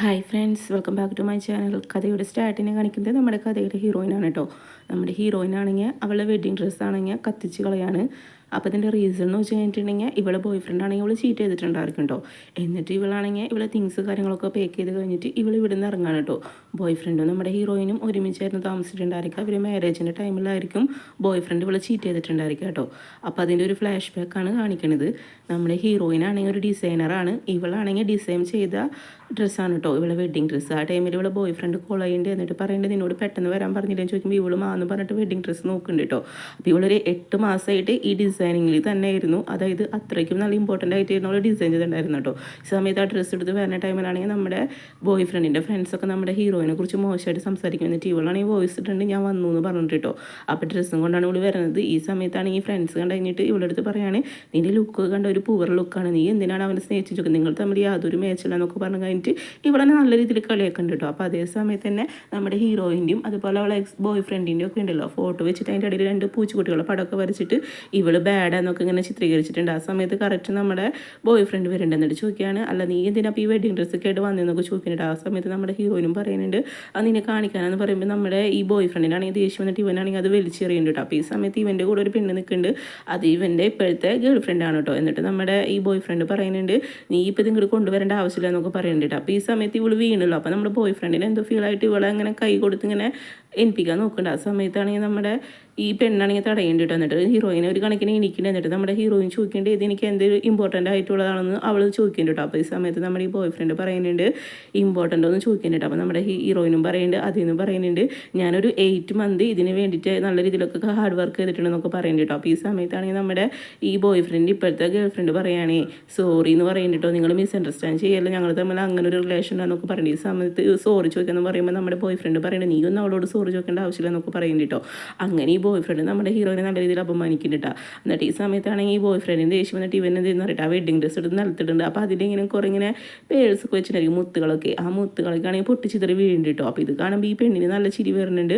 Hi friends, welcome back to my channel. കഥയുടെ സ്റ്റാർട്ടിനെ കാണിക്കുന്നത് നമ്മുടെ കഥയുടെ ഹീറോയിനാണ് കേട്ടോ. നമ്മുടെ ഹീറോയിനാണെങ്കിൽ അവളുടെ വെഡ്ഡിങ് ഡ്രസ്സാണെങ്കിൽ കത്തിച്ച് കളയാണ്. അപ്പോൾ ഇതിൻ്റെ റീസൺ എന്ന് വെച്ച് കഴിഞ്ഞിട്ടുണ്ടെങ്കിൽ ഇവളെ ബോയ് ഫ്രണ്ട് ആണെങ്കിൽ ഇവൾ ചീറ്റ് ചെയ്തിട്ടുണ്ടായിരിക്കും കേട്ടോ. എന്നിട്ട് ഇവളാണെങ്കിൽ ഇവളെ തിങ്സ് കാര്യങ്ങളൊക്കെ പാക്ക് ചെയ്ത് കഴിഞ്ഞിട്ട് ഇവൾ ഇവിടെ നിന്ന് ഇറങ്ങാണ് കേട്ടോ. ബോയ് ഫ്രണ്ടും നമ്മുടെ ഹീറോയിനും ഒരുമിച്ചായിരുന്നു താമസിച്ചിട്ടുണ്ടായിരിക്കും. അവർ മാരേജിൻ്റെ ടൈമിലായിരിക്കും ബോയ് ഫ്രണ്ട് ഇവളെ ചീറ്റ് ചെയ്തിട്ടുണ്ടായിരിക്കും കേട്ടോ. അപ്പോൾ അതിൻ്റെ ഒരു ഫ്ലാഷ് ബാക്കാണ് കാണിക്കുന്നത്. നമ്മുടെ ഹീറോയിനാണെങ്കിൽ ഒരു ഡിസൈനറാണ്. ഇവളാണെങ്കിൽ ഡിസൈൻ ചെയ്ത ഡ്രസ്സാണ് കേട്ടോ, ഇവളെ വെഡ്ഡിങ് ഡ്രസ്സ്. ആ ടൈമിൽ ഇവളെ ബോയ് ഫ്രണ്ട് കോൾ ചെയ്യുന്നുണ്ട്. എന്നിട്ട് പറയുന്നത് നിന്നോട് പെട്ടെന്ന് വരാൻ പറഞ്ഞില്ലെന്ന് ചോദിക്കുമ്പോൾ ഇവള് മാന്ന് പറഞ്ഞിട്ട് വെഡ്ഡിങ് ഡ്രസ്സ് നോക്കുന്നുണ്ട് കേട്ടോ. അപ്പോൾ ഇവളൊരു 8 മാസമായിട്ട് ഈ ഡിസൈനിങ്ങിൽ തന്നെയായിരുന്നു. അതായത് അത്രയ്ക്കും നല്ല ഇമ്പോർട്ടൻ്റ് ആയിട്ടായിരുന്നു അവൾ ഡിസൈൻ ചെയ്തിട്ടുണ്ടായിരുന്നു കേട്ടോ. ഈ സമയത്ത് ആ ഡ്രസ്സ് എടുത്ത് വരുന്ന ടൈമിലാണെങ്കിൽ നമ്മുടെ ബോയ് ഫ്രണ്ടിൻ്റെ ഫ്രണ്ട്സൊക്കെ നമ്മുടെ ഹീറോയിനെ കുറിച്ച് മോശമായിട്ട് സംസാരിക്കും. എന്നിട്ട് ഇവളാണെങ്കിൽ വോയിസ് ഇട്ടുണ്ട് ഞാൻ വന്നു എന്ന് പറഞ്ഞിട്ട് കേട്ടോ. അപ്പോൾ ഡ്രസ്സും കൊണ്ടാണ് ഇവൾ വരുന്നത്. ഈ സമയത്താണ് ഈ ഫ്രണ്ട്സ് കണ്ടു കഴിഞ്ഞിട്ട് ഇവളുടെ അടുത്ത് പറയാണ്, നിൻ്റെ ലുക്ക് കണ്ട ഒരു പൂവർ ലുക്കാണ്, നീ എന്തിനാണ് അവനെ സ്നേഹിച്ചു ചോദിക്കുന്നത്, നിങ്ങൾ തമ്മിൽ യാതൊരു മേച്ചില്ല എന്നൊക്കെ പറഞ്ഞു കഴിഞ്ഞിട്ട് ഇവളെ നല്ല രീതിയിൽ കളിയൊക്കെ ഉണ്ട് കേട്ടോ. അപ്പോൾ അതേ സമയത്ത് തന്നെ നമ്മുടെ ഹീറോയിൻ്റെയും അതുപോലെ അവളെ എക്സ് ബോയ് ഫ്രണ്ടിൻ്റെയും ഒക്കെ ഉണ്ടല്ലോ ഫോട്ടോ വെച്ചിട്ട് അതിൻ്റെ ഇടയിൽ 2 പൂച്ചക്കുട്ടികളെ പടമൊക്കെ വരച്ചിട്ട് ഇവൾ ബാഡാന്നൊക്കെ ഇങ്ങനെ ചിത്രീകരിച്ചിട്ടുണ്ട്. ആ സമയത്ത് കറക്റ്റ് നമ്മുടെ ബോയ് ഫ്രണ്ട് വരുന്നുണ്ട്. എന്നിട്ട് ചോദിക്കുകയാണ്, അല്ല നീ എന്തിനാ ഈ വെഡിങ് ഡ്രസ്സൊക്കെ ആയിട്ട് വന്നതെന്നൊക്കെ ചോദിക്കുന്നുണ്ട്. ആ സമയത്ത് നമ്മുടെ ഹീറോയിനും പറയുന്നുണ്ട് അത് നിന്നെ കാണിക്കാനെന്ന് പറയുമ്പോൾ നമ്മുടെ ഈ ബോയ് ഫ്രണ്ടിനാണെങ്കിൽ ദേഷ്യം വന്നിട്ട് ഇവനാണെങ്കിൽ അത് വലിച്ചെറിയുന്നുണ്ട് കേട്ടോ. അപ്പോൾ ഈ സമയത്ത് ഇവൻ്റെ കൂടെ ഒരു പെണ്ണ് നിൽക്കുന്നുണ്ട്. അത് ഇവൻ്റെ ഇപ്പോഴത്തെ ഗേൾ ഫ്രണ്ടാണ് കേട്ടോ. എന്നിട്ട് നമ്മുടെ ഈ ബോയ് ഫ്രണ്ട് പറയുന്നുണ്ട് നീ ഇപ്പോൾ ഇത് ഇങ്ങോട്ട് കൊണ്ടുവരേണ്ട ആവശ്യമില്ല എന്നൊക്കെ പറയുന്നുണ്ട്. അപ്പോൾ ഈ സമയത്ത് ഇവൾ വീണല്ലോ. അപ്പോൾ നമ്മുടെ ബോയ് ഫ്രണ്ടിന് എന്തോ ഫീൽ ആയിട്ട് ഇവളെ അങ്ങനെ കൈ കൊടുത്ത് ഇങ്ങനെ എനിപ്പിക്കാൻ നോക്കുന്നുണ്ട്. ആ സമയത്താണെങ്കിൽ നമ്മുടെ ഈ പെണ്ണാണെങ്കിൽ തടയേണ്ടി കേട്ടോ. എന്നിട്ട് ഹീറോയിനെ ഒരു കണക്കിന് എണീക്കുന്നുണ്ട്. എന്നിട്ട് നമ്മുടെ ഹീറോയിൻ ചോദിക്കേണ്ടത് ഇത് എനിക്ക് എന്തൊരു ഇമ്പോർട്ടൻ്റ് ആയിട്ടുള്ളതാണെന്ന് അവൾ ചോദിക്കുന്നുണ്ട് കേട്ടോ. അപ്പോൾ ഈ സമയത്ത് നമ്മുടെ ഈ ബോയ് ഫ്രണ്ട് പറയുന്നുണ്ട് ഇമ്പോർട്ടൻ്റ് ഒന്ന് ചോദിക്കുന്നുണ്ട്. അപ്പോൾ നമ്മുടെ ഹീറോയിനും പറയുന്നുണ്ട് അതിന്ന് പറയുന്നുണ്ട് ഞാനൊരു 8 മന്ത് ഇതിന് വേണ്ടിയിട്ട് നല്ല രീതിയിലൊക്കെ ഹാർഡ് വർക്ക് ചെയ്തിട്ടുണ്ടെന്നൊക്കെ പറയുന്നുണ്ട് കേട്ടോ. അപ്പോൾ ഈ സമയത്താണെങ്കിൽ നമ്മുടെ ഈ ബോയ് ഫ്രണ്ട് ഇപ്പോഴത്തെ ഗേൾ ഫ്രണ്ട് പറയുകയാണേ സോറി എന്ന് പറയുന്നുണ്ട് കേട്ടോ, നിങ്ങൾ മിസ്അണ്ടർസ്റ്റാൻഡ് ചെയ്യല്ല, ഞങ്ങൾ തമ്മിൽ അങ്ങനെ ഒരു റിലേഷൻ ഉണ്ടെന്നൊക്കെ പറയുന്നത്. ഈ സമയത്ത് സോറി ചോദിക്കാമെന്ന് പറയുമ്പോൾ നമ്മുടെ ബോയ് ഫ്രണ്ട് പറയുന്നത് നീ ഒന്നും അവളോട് സോറി ചോദിക്കേണ്ട ആവശ്യമില്ല എന്നൊക്കെ പറയുന്നുണ്ട് കേട്ടോ. അങ്ങനെ ഈ ബോയ് ഫ്രണ്ട് നമ്മുടെ ഹീറോയിനെ നല്ല രീതിയിൽ അപമാനിക്കുന്നുണ്ട്. എന്നിട്ട് ഈ സമയത്താണെങ്കിൽ ഈ ബോയ് ഫ്രണ്ടിൻ്റെ ദേഷ്യം വന്നിട്ട് ഇവൻ എന്തെന്ന് പറഞ്ഞിട്ട് ആ വെഡ്ഡിങ് ഡ്രസ്സ് എടുത്ത് നിലത്തിട്ടുണ്ട്. അപ്പോൾ അതിലിങ്ങനെ കുറേ ഇങ്ങനെ പേഴ്സൊക്കെ വെച്ചിട്ടുണ്ടായിരിക്കും മുത്തുകളൊക്കെ. ആ മുത്തുകളൊക്കെ ആണെങ്കിൽ പൊട്ടിച്ചിതറി വീഴുന്നുണ്ട് കേട്ടോ. അപ്പോൾ ഇത് കാണുമ്പോൾ ഈ പെണ്ണിന് നല്ല ചിരി വരുന്നുണ്ട്.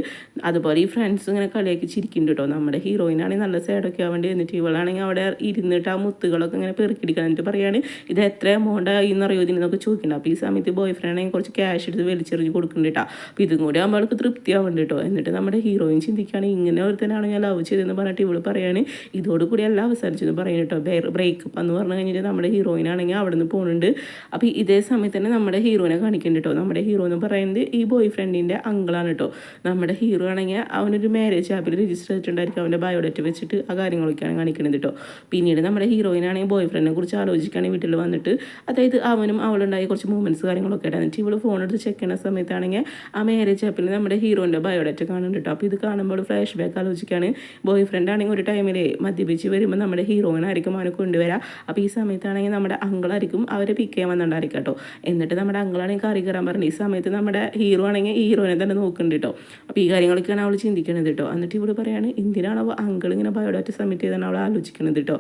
അതുപോലെ ഈ ഫ്രണ്ട്സ് ഇങ്ങനെ കളിയാക്കി ചിരിക്കുന്നുണ്ട് കേട്ടോ. നമ്മുടെ ഹീറോയിനാണെങ്കിൽ നല്ല സൈഡൊക്കെ ആവേണ്ടി. എന്നിട്ട് ഇവളാണെങ്കിൽ അവിടെ ഇരുന്നിട്ട് ആ മുത്തുകളൊക്കെ ഇങ്ങനെ പെറുക്കിടിക്കണം. എന്നിട്ട് പറയുകയാണ് ഇത് എത്ര എമൗണ്ട് ആയി എന്നറിയോ ഇതിനൊക്കെ ചോദിക്കുന്നുണ്ട്. അപ്പോൾ ഈ സമയത്ത് ബോയ് ഫ്രണ്ട് ആണെങ്കിൽ കുറച്ച് ക്യാഷ് എടുത്ത് വലിച്ചെറിഞ്ഞ് കൊടുക്കുന്നുണ്ട് കേട്ടോ. അപ്പോൾ ഇതും കൂടി ആകുമ്പോൾ അവൾക്ക് തൃപ്തിയാവുന്നുണ്ട് കേട്ടോ. എന്നിട്ട് നമ്മുടെ ഹീറോയിൻ ചിന്തിക്കുകയാണ് ഇങ്ങനെ ഒരുത്തനാണ് ഞാൻ ലവ് ചെയ്തതെന്ന് പറഞ്ഞിട്ട് ഇവൾ പറയാണ് ഇതോടുകൂടി എല്ലാം അവസാനിച്ചെന്ന് പറയുന്നു കേട്ടോ. ബ്രേക്കപ്പ് എന്ന് പറഞ്ഞു കഴിഞ്ഞിട്ട് നമ്മുടെ ഹീറോയിനാണെങ്കിൽ അവിടെ നിന്ന് പോകുന്നുണ്ട്. അപ്പോൾ ഇതേ സമയത്ത് തന്നെ നമ്മുടെ ഹീറോയിനെ കാണിക്കുന്നുണ്ട് കേട്ടോ. നമ്മുടെ ഹീറോ എന്ന് പറയുന്നത് ഈ ബോയ് ഫ്രണ്ടിൻ്റെ അങ്കിളാണ് കേട്ടോ. നമ്മുടെ ഹീറോ ആണെങ്കിൽ അവനൊരു മാരേജ് ആപ്പിൽ രജിസ്റ്റർ ചെയ്തിട്ടുണ്ടായിരിക്കും അവൻ്റെ ബയോഡേറ്റ് വെച്ചിട്ട് ആ കാര്യങ്ങളൊക്കെയാണ് കാണിക്കുന്നത് കേട്ടോ. പിന്നീട് നമ്മുടെ ഹീറോയിനാണെങ്കിൽ ബോയ് ഫ്രണ്ടിനെ കുറിച്ച് ആലോചിക്കുകയാണ് വീട്ടിൽ വന്നിട്ട്. അതായത് അവനും അവളുണ്ടായി കുറച്ച് മൂവ്മെൻറ്റ്സ് കാര്യങ്ങളൊക്കെ ആയിട്ട്. എന്നിട്ട് ഇവൾ ഫോൺ എടുത്ത് ചെക്ക് ചെയ്യുന്ന സമയത്താണെങ്കിൽ ആ മാരേജ് ആപ്പിൽ നമ്മുടെ ഹീറോൻ്റെ ബയോഡേറ്റ് കാണുന്നുണ്ട് കേട്ടോ. അപ്പോൾ ഇത് കാണുമ്പോൾ ഫ്ലാഷ് ബാക്ക് ആലോചിക്കുകയാണ്. ബോയ് ഫ്രണ്ട് ആണെങ്കിൽ ഒരു ടൈമിൽ മദ്യപിച്ച് വരുമ്പോൾ നമ്മുടെ ഹീറോയിനായിരിക്കും അവനെ കൊണ്ടുവരാം. അപ്പോൾ ഈ സമയത്താണെങ്കിൽ നമ്മുടെ അങ്കിളായിരിക്കും അവരെ പിക്ക് ചെയ്യാൻ വന്നിട്ടുണ്ടായിരിക്കും കേട്ടോ. എന്നിട്ട് നമ്മുടെ അങ്കിളാണെങ്കിൽ കറി കയറാൻ പറഞ്ഞു. ഈ സമയത്ത് നമ്മുടെ ഹീറോ ആണെങ്കിൽ ഹീറോയിനെ തന്നെ നോക്കുന്നുണ്ട് കേട്ടോ. അപ്പോൾ ഈ കാര്യങ്ങളൊക്കെയാണ് അവൾ ചിന്തിക്കുന്നത് കേട്ടോ. എന്നിട്ട് ഇവിടെ പറയാണ് എന്തിനാണ് അവൾ അങ്കിൾ ഇങ്ങനെ ബയോഡാറ്റ സബ്മിറ്റ് ചെയ്താണ് അവൾ ആലോചിക്കുന്നത് കേട്ടോ.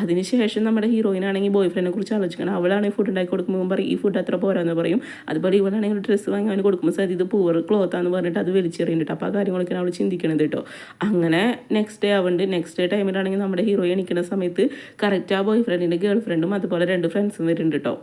അതിനുശേഷം നമ്മുടെ ഹീറോയിനാണെങ്കിൽ ബോയ് ഫ്രണ്ടിനെ കുറിച്ച് ആലോചിക്കണം. അവളാണെങ്കിൽ ഫുഡ് ഉണ്ടാക്കി കൊടുക്കുമ്പോൾ പറയും ഈ ഫുഡ് അത്ര പോരാന്ന് പറയും. അതുപോലെ ഇവളാണെങ്കിൽ ഡ്രസ്സ് വാങ്ങി അവന് കൊടുക്കുമ്പോൾ സാർ ഇത് പൂവർ ക്ലോത്താന്ന് പറഞ്ഞിട്ട് അത് വലിച്ചെറിയുന്നുണ്ട്. അപ്പോൾ ആ കാര്യങ്ങളൊക്കെയാണ് അവൾ ചിന്തിക്കണത് കേട്ടോ. അങ്ങനെ നെക്സ്റ്റ് ഡേ ആവുന്നുണ്ട്. നെക്സ്റ്റ് ഡേ ടൈമിലാണെങ്കിൽ നമ്മുടെ ഹീറോയിൻ എണിക്കുന്ന സമയത്ത് കറക്റ്റ് ആ ബോയ് ഫ്രണ്ടിൻ്റെ ഗേൾ ഫ്രണ്ടും അതുപോലെ 2 ഫ്രണ്ട്സും വരുന്നുണ്ട് കേട്ടോ.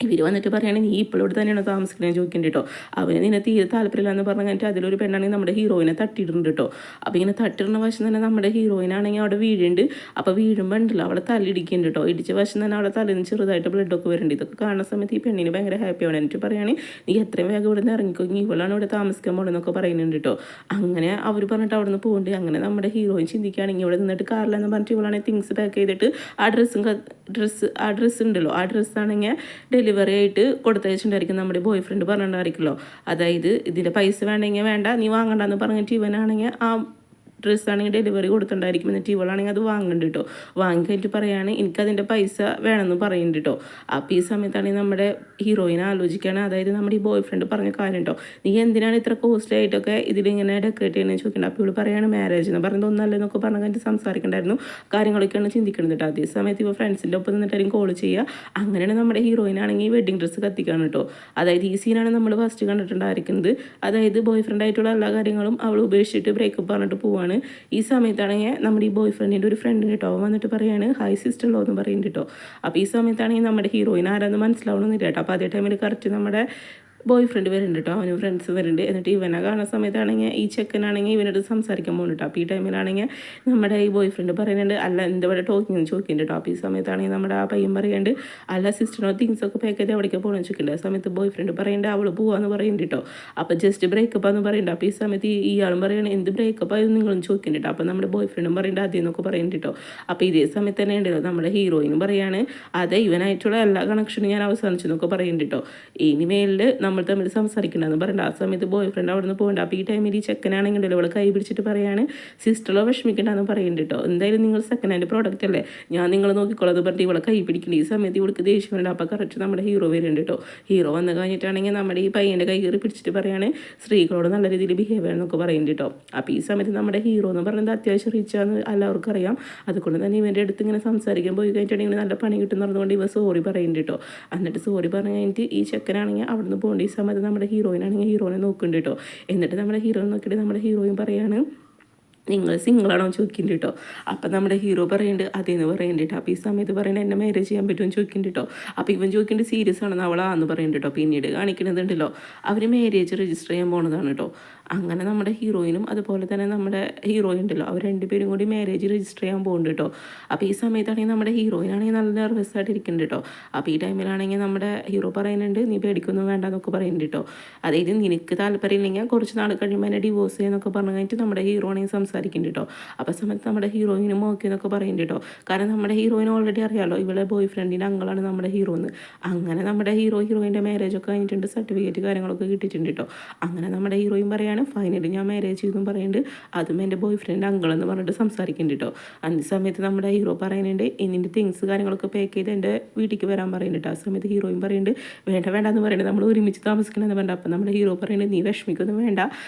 ഇവർ വന്നിട്ട് പറയുകയാണെങ്കിൽ നീ ഇപ്പോഴോട് തന്നെയാണ് താമസിക്കുന്നത് ചോദിക്കുന്നുണ്ട് കേട്ടോ. അവന് നിന്നെ തീരെ താല്പര്യമില്ല എന്ന് പറഞ്ഞു കഴിഞ്ഞിട്ട് അതിലൊരു പെണ്ണാണെങ്കിൽ നമ്മുടെ ഹീറോയിനെ തട്ടിയിടുന്നുണ്ട് കേട്ടോ. അപ്പോൾ ഇങ്ങനെ തട്ടിടുന്ന വശം തന്നെ നമ്മുടെ ഹീറോയിനാണെങ്കിൽ അവിടെ വീഴുന്നുണ്ട്. അപ്പോൾ വീഴുമ്പോൾ ഉണ്ടല്ലോ അവിടെ തല്ലിടിക്കുന്നുണ്ട് കേട്ടോ. ഇടിച്ച വശം തന്നെ അവിടെ തലേന്ന് ചെറുതായിട്ട് ബ്ലഡൊക്കെ വരുന്നുണ്ട്. ഇതൊക്കെ കാണുന്ന സമയത്ത് ഈ പെണ്ണിന് ഭയങ്കര ഹാപ്പി ആവണം. എന്നിട്ട് പറയുകയാണെങ്കിൽ നീ എത്രയും വേഗം ഇവിടെ നിന്ന് ഇറങ്ങിക്കോങ്ങി ഇവളാണ് ഇവിടെ താമസിക്കാൻ പോകണമെന്നൊക്കെ പറയുന്നുണ്ട് കേട്ടോ. അങ്ങനെ അവർ പറഞ്ഞിട്ട് അവിടെ നിന്ന് പോകുന്നുണ്ട്. അങ്ങനെ നമ്മുടെ ഹീറോയിൻ ചിന്തിക്കുകയാണെങ്കിൽ ഇവിടെ നിന്നിട്ട് കാറിലെന്ന് പറഞ്ഞിട്ട് ഇവളാണെങ്കിൽ തിങ്സ് പാക്ക് ചെയ്തിട്ട് ആ ഡ്രസ്സ് ഉണ്ടല്ലോ ആ ഡ്രസ്സാണെങ്കിൽ ഡെലിവറി ആയിട്ട് കൊടുത്തയച്ചിട്ടുണ്ടായിരിക്കും നമ്മുടെ ബോയ് ഫ്രണ്ട് പറഞ്ഞിട്ടുണ്ടായിരിക്കുമല്ലോ. അതായത് ഇതിൻ്റെ പൈസ വേണമെങ്കിൽ വേണ്ട നീ വാങ്ങണ്ടെന്ന് പറഞ്ഞിട്ട് ഇവനാണെങ്കിൽ ആ ഡ്രസ്സാണെങ്കിൽ ഡെലിവറി കൊടുത്തിട്ടുണ്ടായിരിക്കും. എന്നിട്ട് ഇവളാണെങ്കിൽ അത് വാങ്ങുന്നുണ്ട് കേട്ടോ. വാങ്ങിക്കഴിഞ്ഞിട്ട് പറയുകയാണ് എനിക്കതിൻ്റെ പൈസ വേണമെന്ന് പറയുന്നുണ്ട് കേട്ടോ. അപ്പോൾ ഈ സമയത്താണെങ്കിൽ നമ്മുടെ ഹീറോയിനെ ആലോചിക്കുകയാണ്. അതായത് നമ്മുടെ ഈ ബോയ് ഫ്രണ്ട് പറഞ്ഞ കാര്യം കേട്ടോ, നീ എന്തിനാണ് ഇത്ര കോസ്റ്റ്ലി ആയിട്ടൊക്കെ ഇതിലിങ്ങനെ ഡെക്കറേറ്റ് ചെയ്യുന്നത് ചോദിക്കേണ്ടത്. അപ്പോൾ ഇവൾ പറയുകയാണ് മാരേജ് എന്ന് പറയുന്നത് ഒന്നല്ലെന്നൊക്കെ പറഞ്ഞു കഴിഞ്ഞിട്ട് സംസാരിക്കണ്ടായിരുന്നു. കാര്യങ്ങളൊക്കെയാണ് ചിന്തിക്കുന്നത് കേട്ടോ. അതേ സമയത്ത് ഇവ ഫ്രണ്ട്സിൻ്റെ ഒപ്പം നിന്നിട്ടായിരിക്കും കോൾ ചെയ്യുക. അങ്ങനെയാണ് നമ്മുടെ ഹീറോയിനാണെങ്കിൽ വെഡ്ഡിങ് ഡ്രസ്സ് കത്തിക്കാണ് കേട്ടോ. അതായത് ഈ സീനാണ് നമ്മൾ ഫസ്റ്റ് കണ്ടിട്ടുണ്ടായിരിക്കുന്നത്. അതായത് ബോയ് ഫ്രണ്ട് ആയിട്ടുള്ള എല്ലാ കാര്യങ്ങളും അവൾ ഉപേക്ഷിച്ചിട്ട് ബ്രേക്കപ്പ് പറഞ്ഞിട്ട് പോവാണ്. ഈ സമയത്താണെങ്കിൽ നമ്മുടെ ഈ ബോയ് ഫ്രണ്ടിൻ്റെ ഒരു ഫ്രണ്ട് കേട്ടോ വന്നിട്ട് പറയാണ് ഹായ് സിസ്റ്റർ ലോ എന്ന് പറയുന്നുണ്ട് കേട്ടോ. അപ്പോൾ ഈ സമയത്താണെങ്കിൽ നമ്മുടെ ഹീറോയിൻ ആരാന്ന് മനസ്സിലാവണമെന്നില്ല കേട്ടോ. അപ്പോൾ അതേ ടൈമിൽ കറക്റ്റ് നമ്മുടെ ബോയ് ഫ്രണ്ട് വരുന്നുണ്ട് കേട്ടോ, അവനും ഫ്രണ്ട്സ് വരുന്നുണ്ട്. എന്നിട്ട് ഇവനെ കാണുന്ന സമയത്താണെങ്കിൽ ഈ ചെക്കനാണെങ്കിൽ ഇവനോട് സംസാരിക്കാൻ പോകുന്നുണ്ട്. അപ്പോൾ ഈ ടൈമിലാണെങ്കിൽ നമ്മുടെ ഈ ബോയ് ഫ്രണ്ട് പറയുന്നുണ്ട്, അല്ല എന്താ ഇവിടെ ടോക്കിങ് ചോദിക്കുന്നുണ്ട് കേട്ടോ. അപ്പോൾ ഈ സമയത്താണെങ്കിൽ നമ്മുടെ ആ പയ്യൻ പറയുന്നുണ്ട്, അല്ല സിസ്റ്ററിനോ തിങ്സൊക്കെ പാക്ക് ചെയ്ത് എവിടേക്ക് പോകണമെന്ന് ചോദിക്കുന്നുണ്ട്. ആ സമയത്ത് ബോയ് ഫ്രണ്ട് പറയുന്നുണ്ട് അവൾ പോവാന്ന് പറയുന്നുണ്ട് കേട്ടോ. അപ്പോൾ ജസ്റ്റ് ബ്രേക്കപ്പ് എന്ന് പറയുന്നുണ്ട്. അപ്പോൾ ഈ സമയത്ത് ഇയാളും പറയുന്നത് എന്ത് ബ്രേക്കപ്പ് ആയിരുന്നു നിങ്ങളും ചോദിക്കുന്നുണ്ട്. അപ്പോൾ നമ്മുടെ ബോയ് ഫ്രണ്ടും പറയുന്നുണ്ട് അതേന്നൊക്കെ പറയുന്നുണ്ട് കേട്ടോ. അപ്പോൾ ഇതേ സമയത്ത് തന്നെ ഉണ്ടല്ലോ നമ്മുടെ ഹീറോയിനും പറയാണ്, അതെ ഇവനായിട്ടുള്ള എല്ലാ കണക്ഷനും ഞാൻ അവസാനിച്ചെന്നൊക്കെ പറയുന്നുണ്ട് കേട്ടോ. ഇനിമേലിൽ നമ്മൾ തമ്മിൽ സംസാരിക്കണമെന്ന് പറയണ്ട. ആ സമയത്ത് ബോയ് ഫ്രണ്ട് അവിടെ നിന്ന് പോകണ്ട. അപ്പോൾ ഈ ടൈമിൽ ഈ ചെക്കനാണെങ്കിലോ അവളെ കൈ പിടിച്ചിട്ട് പറയാണ്, സിസ്റ്ററോ വിഷമിക്കണ്ടെന്ന് പറയുന്നുണ്ട് കേട്ടോ. എന്തായാലും നിങ്ങൾ സെക്കൻഡ് ഹാൻഡ് പ്രോഡക്റ്റ് അല്ലേ, ഞാൻ നിങ്ങൾ നോക്കിക്കോളാം എന്ന് പറഞ്ഞിട്ട് ഇവളെ കൈ പിടിക്കേണ്ട. ഈ സമയത്ത് ഇവൾക്ക് ദേഷ്യമുണ്ട്. അപ്പോൾ കറക്റ്റ് നമ്മുടെ ഹീറോ വരുന്നുണ്ട് കേട്ടോ. ഹീറോ വന്നു കഴിഞ്ഞിട്ടാണെങ്കിൽ നമ്മുടെ ഈ പയ്യൻ്റെ കൈ കയറി പിടിച്ചിട്ട് പറയാണ്, സ്ത്രീകളോട് നല്ല രീതിയിൽ ബിഹേവ് ചെയ്യണമെന്നൊക്കെ പറയുന്നുണ്ട് കേട്ടോ. അപ്പോൾ ഈ സമയത്ത് നമ്മുടെ ഹീറോ എന്ന് പറയുന്നത് അത്യാവശ്യം റിച്ചാന്ന് എല്ലാവർക്കും അറിയാം. അതുകൊണ്ട് തന്നെ ഇവൻ്റെ അടുത്ത് ഇങ്ങനെ സംസാരിക്കാൻ പോയി കഴിഞ്ഞിട്ടുണ്ടെങ്കിൽ നല്ല പണി കിട്ടുന്നതുകൊണ്ട് ഇവ സോറി പറയുന്നുണ്ട് കേട്ടോ. എന്നിട്ട് സോറി പറഞ്ഞു കഴിഞ്ഞിട്ട് ഈ ചെക്കനാണെങ്കിൽ അവിടെ നിന്ന് പോകേണ്ട. ഈ സമയത്ത് നമ്മുടെ ഹീറോയിനാണെങ്കിൽ ഹീറോയിനെ നോക്കുന്നുണ്ട് കേട്ടോ. എന്നിട്ട് നമ്മുടെ ഹീറോയിനെ നോക്കിയിട്ട് നമ്മുടെ ഹീറോയിൻ പറയാണ്, നിങ്ങൾ സിംഗിളാണോ ചോദിക്കുന്നുണ്ട് കേട്ടോ. അപ്പം നമ്മുടെ ഹീറോ പറയുന്നുണ്ട് അതേന്ന് പറയുന്നുണ്ട് കേട്ടോ. അപ്പോൾ ഈ സമയത്ത് പറയുന്നത് എന്നെ മാരേജ് ചെയ്യാൻ പറ്റുമെന്ന് ചോദിക്കുന്നുണ്ട് കേട്ടോ. അപ്പോൾ ഇവൻ ചോദിക്കേണ്ടത് സീരിയസ് ആണെന്ന് അവളാന്ന് പറയുന്നുണ്ട് കേട്ടോ. പിന്നീട് കാണിക്കണതുണ്ടല്ലോ അവർ മാരേജ് രജിസ്റ്റർ ചെയ്യാൻ പോണതാണ് കേട്ടോ. അങ്ങനെ നമ്മുടെ ഹീറോയിനും അതുപോലെ തന്നെ നമ്മുടെ ഹീറോയിൻ ഉണ്ടല്ലോ, അവർ രണ്ടുപേരും കൂടി മാരേജ് രജിസ്റ്റർ ചെയ്യാൻ പോകുന്നുണ്ട് കേട്ടോ. അപ്പോൾ ഈ സമയത്താണെങ്കിൽ നമ്മുടെ ഹീറോയിനാണെങ്കിൽ നല്ല നെർവസ് ആയിട്ട് ഇരിക്കുന്നുണ്ട് കേട്ടോ. അപ്പോൾ ഈ ടൈമിലാണെങ്കിൽ നമ്മുടെ ഹീറോ പറയുന്നുണ്ട് നീ പേടിക്കൊന്നും വേണ്ട എന്നൊക്കെ പറയുന്നുണ്ട് കേട്ടോ. അതായത് നിനക്ക് താല്പര്യമില്ലെങ്കിൽ കുറച്ച് നാൾ കഴിയുമ്പോൾ എന്നെ ഡിവോഴ്സ് ചെയ്യാന്നൊക്കെ പറഞ്ഞു കഴിഞ്ഞിട്ട് നമ്മുടെ ഹീറോയിനെ സംസാരിക്കുന്നുണ്ട് കേട്ടോ. അപ്പോൾ സമയത്ത് നമ്മുടെ ഹീറോയിനും ഓക്കെ എന്നൊക്കെ പറയുന്നുണ്ട് കേട്ടോ. കാരണം നമ്മുടെ ഹീറോയിന് ഓൾറെഡി അറിയാമല്ലോ ഇവളെ ബോയ് ഫ്രണ്ടിൻ്റെ അങ്കളാണ് നമ്മുടെ ഹീറോ എന്ന്. അങ്ങനെ നമ്മുടെ ഹീറോയിൻ്റെ മാരേജൊക്കെ കഴിഞ്ഞിട്ടുണ്ട്, സർട്ടിഫിക്കറ്റ് കാര്യങ്ങളൊക്കെ കിട്ടിയിട്ടുണ്ട് കേട്ടോ. അങ്ങനെ നമ്മുടെ ഹീറോയിൻ പറയാണ് ഫൈനലി ഞാൻ മാരേജ് ചെയ്തെന്നും പറയുന്നുണ്ട്, അതും എൻ്റെ ബോയ് ഫ്രണ്ട് അങ്കിൾ എന്ന് പറഞ്ഞിട്ട് സംസാരിക്കുന്നുണ്ട് കേട്ടോ. അന്നേ സമയത്ത് നമ്മുടെ ഹീറോ പറയുന്നുണ്ട് എന്നിൻ്റെ തിങ്സ് കാര്യങ്ങളൊക്കെ പാക്ക് ചെയ്ത് എൻ്റെ വീട്ടിലേക്ക് വരാൻ പറയുന്നുണ്ട്. ആ സമയത്ത് ഹീറോയിൻ പറയുന്നുണ്ട് വേണ്ട വേണ്ട എന്ന് പറയുന്നത് നമ്മൾ ഒരുമിച്ച് താമസിക്കണമെന്ന് വേണ്ട. അപ്പം നമ്മുടെ ഹീറോ പറയുന്നത് നീ വിഷമിക്കൊന്നും വേണ്ട,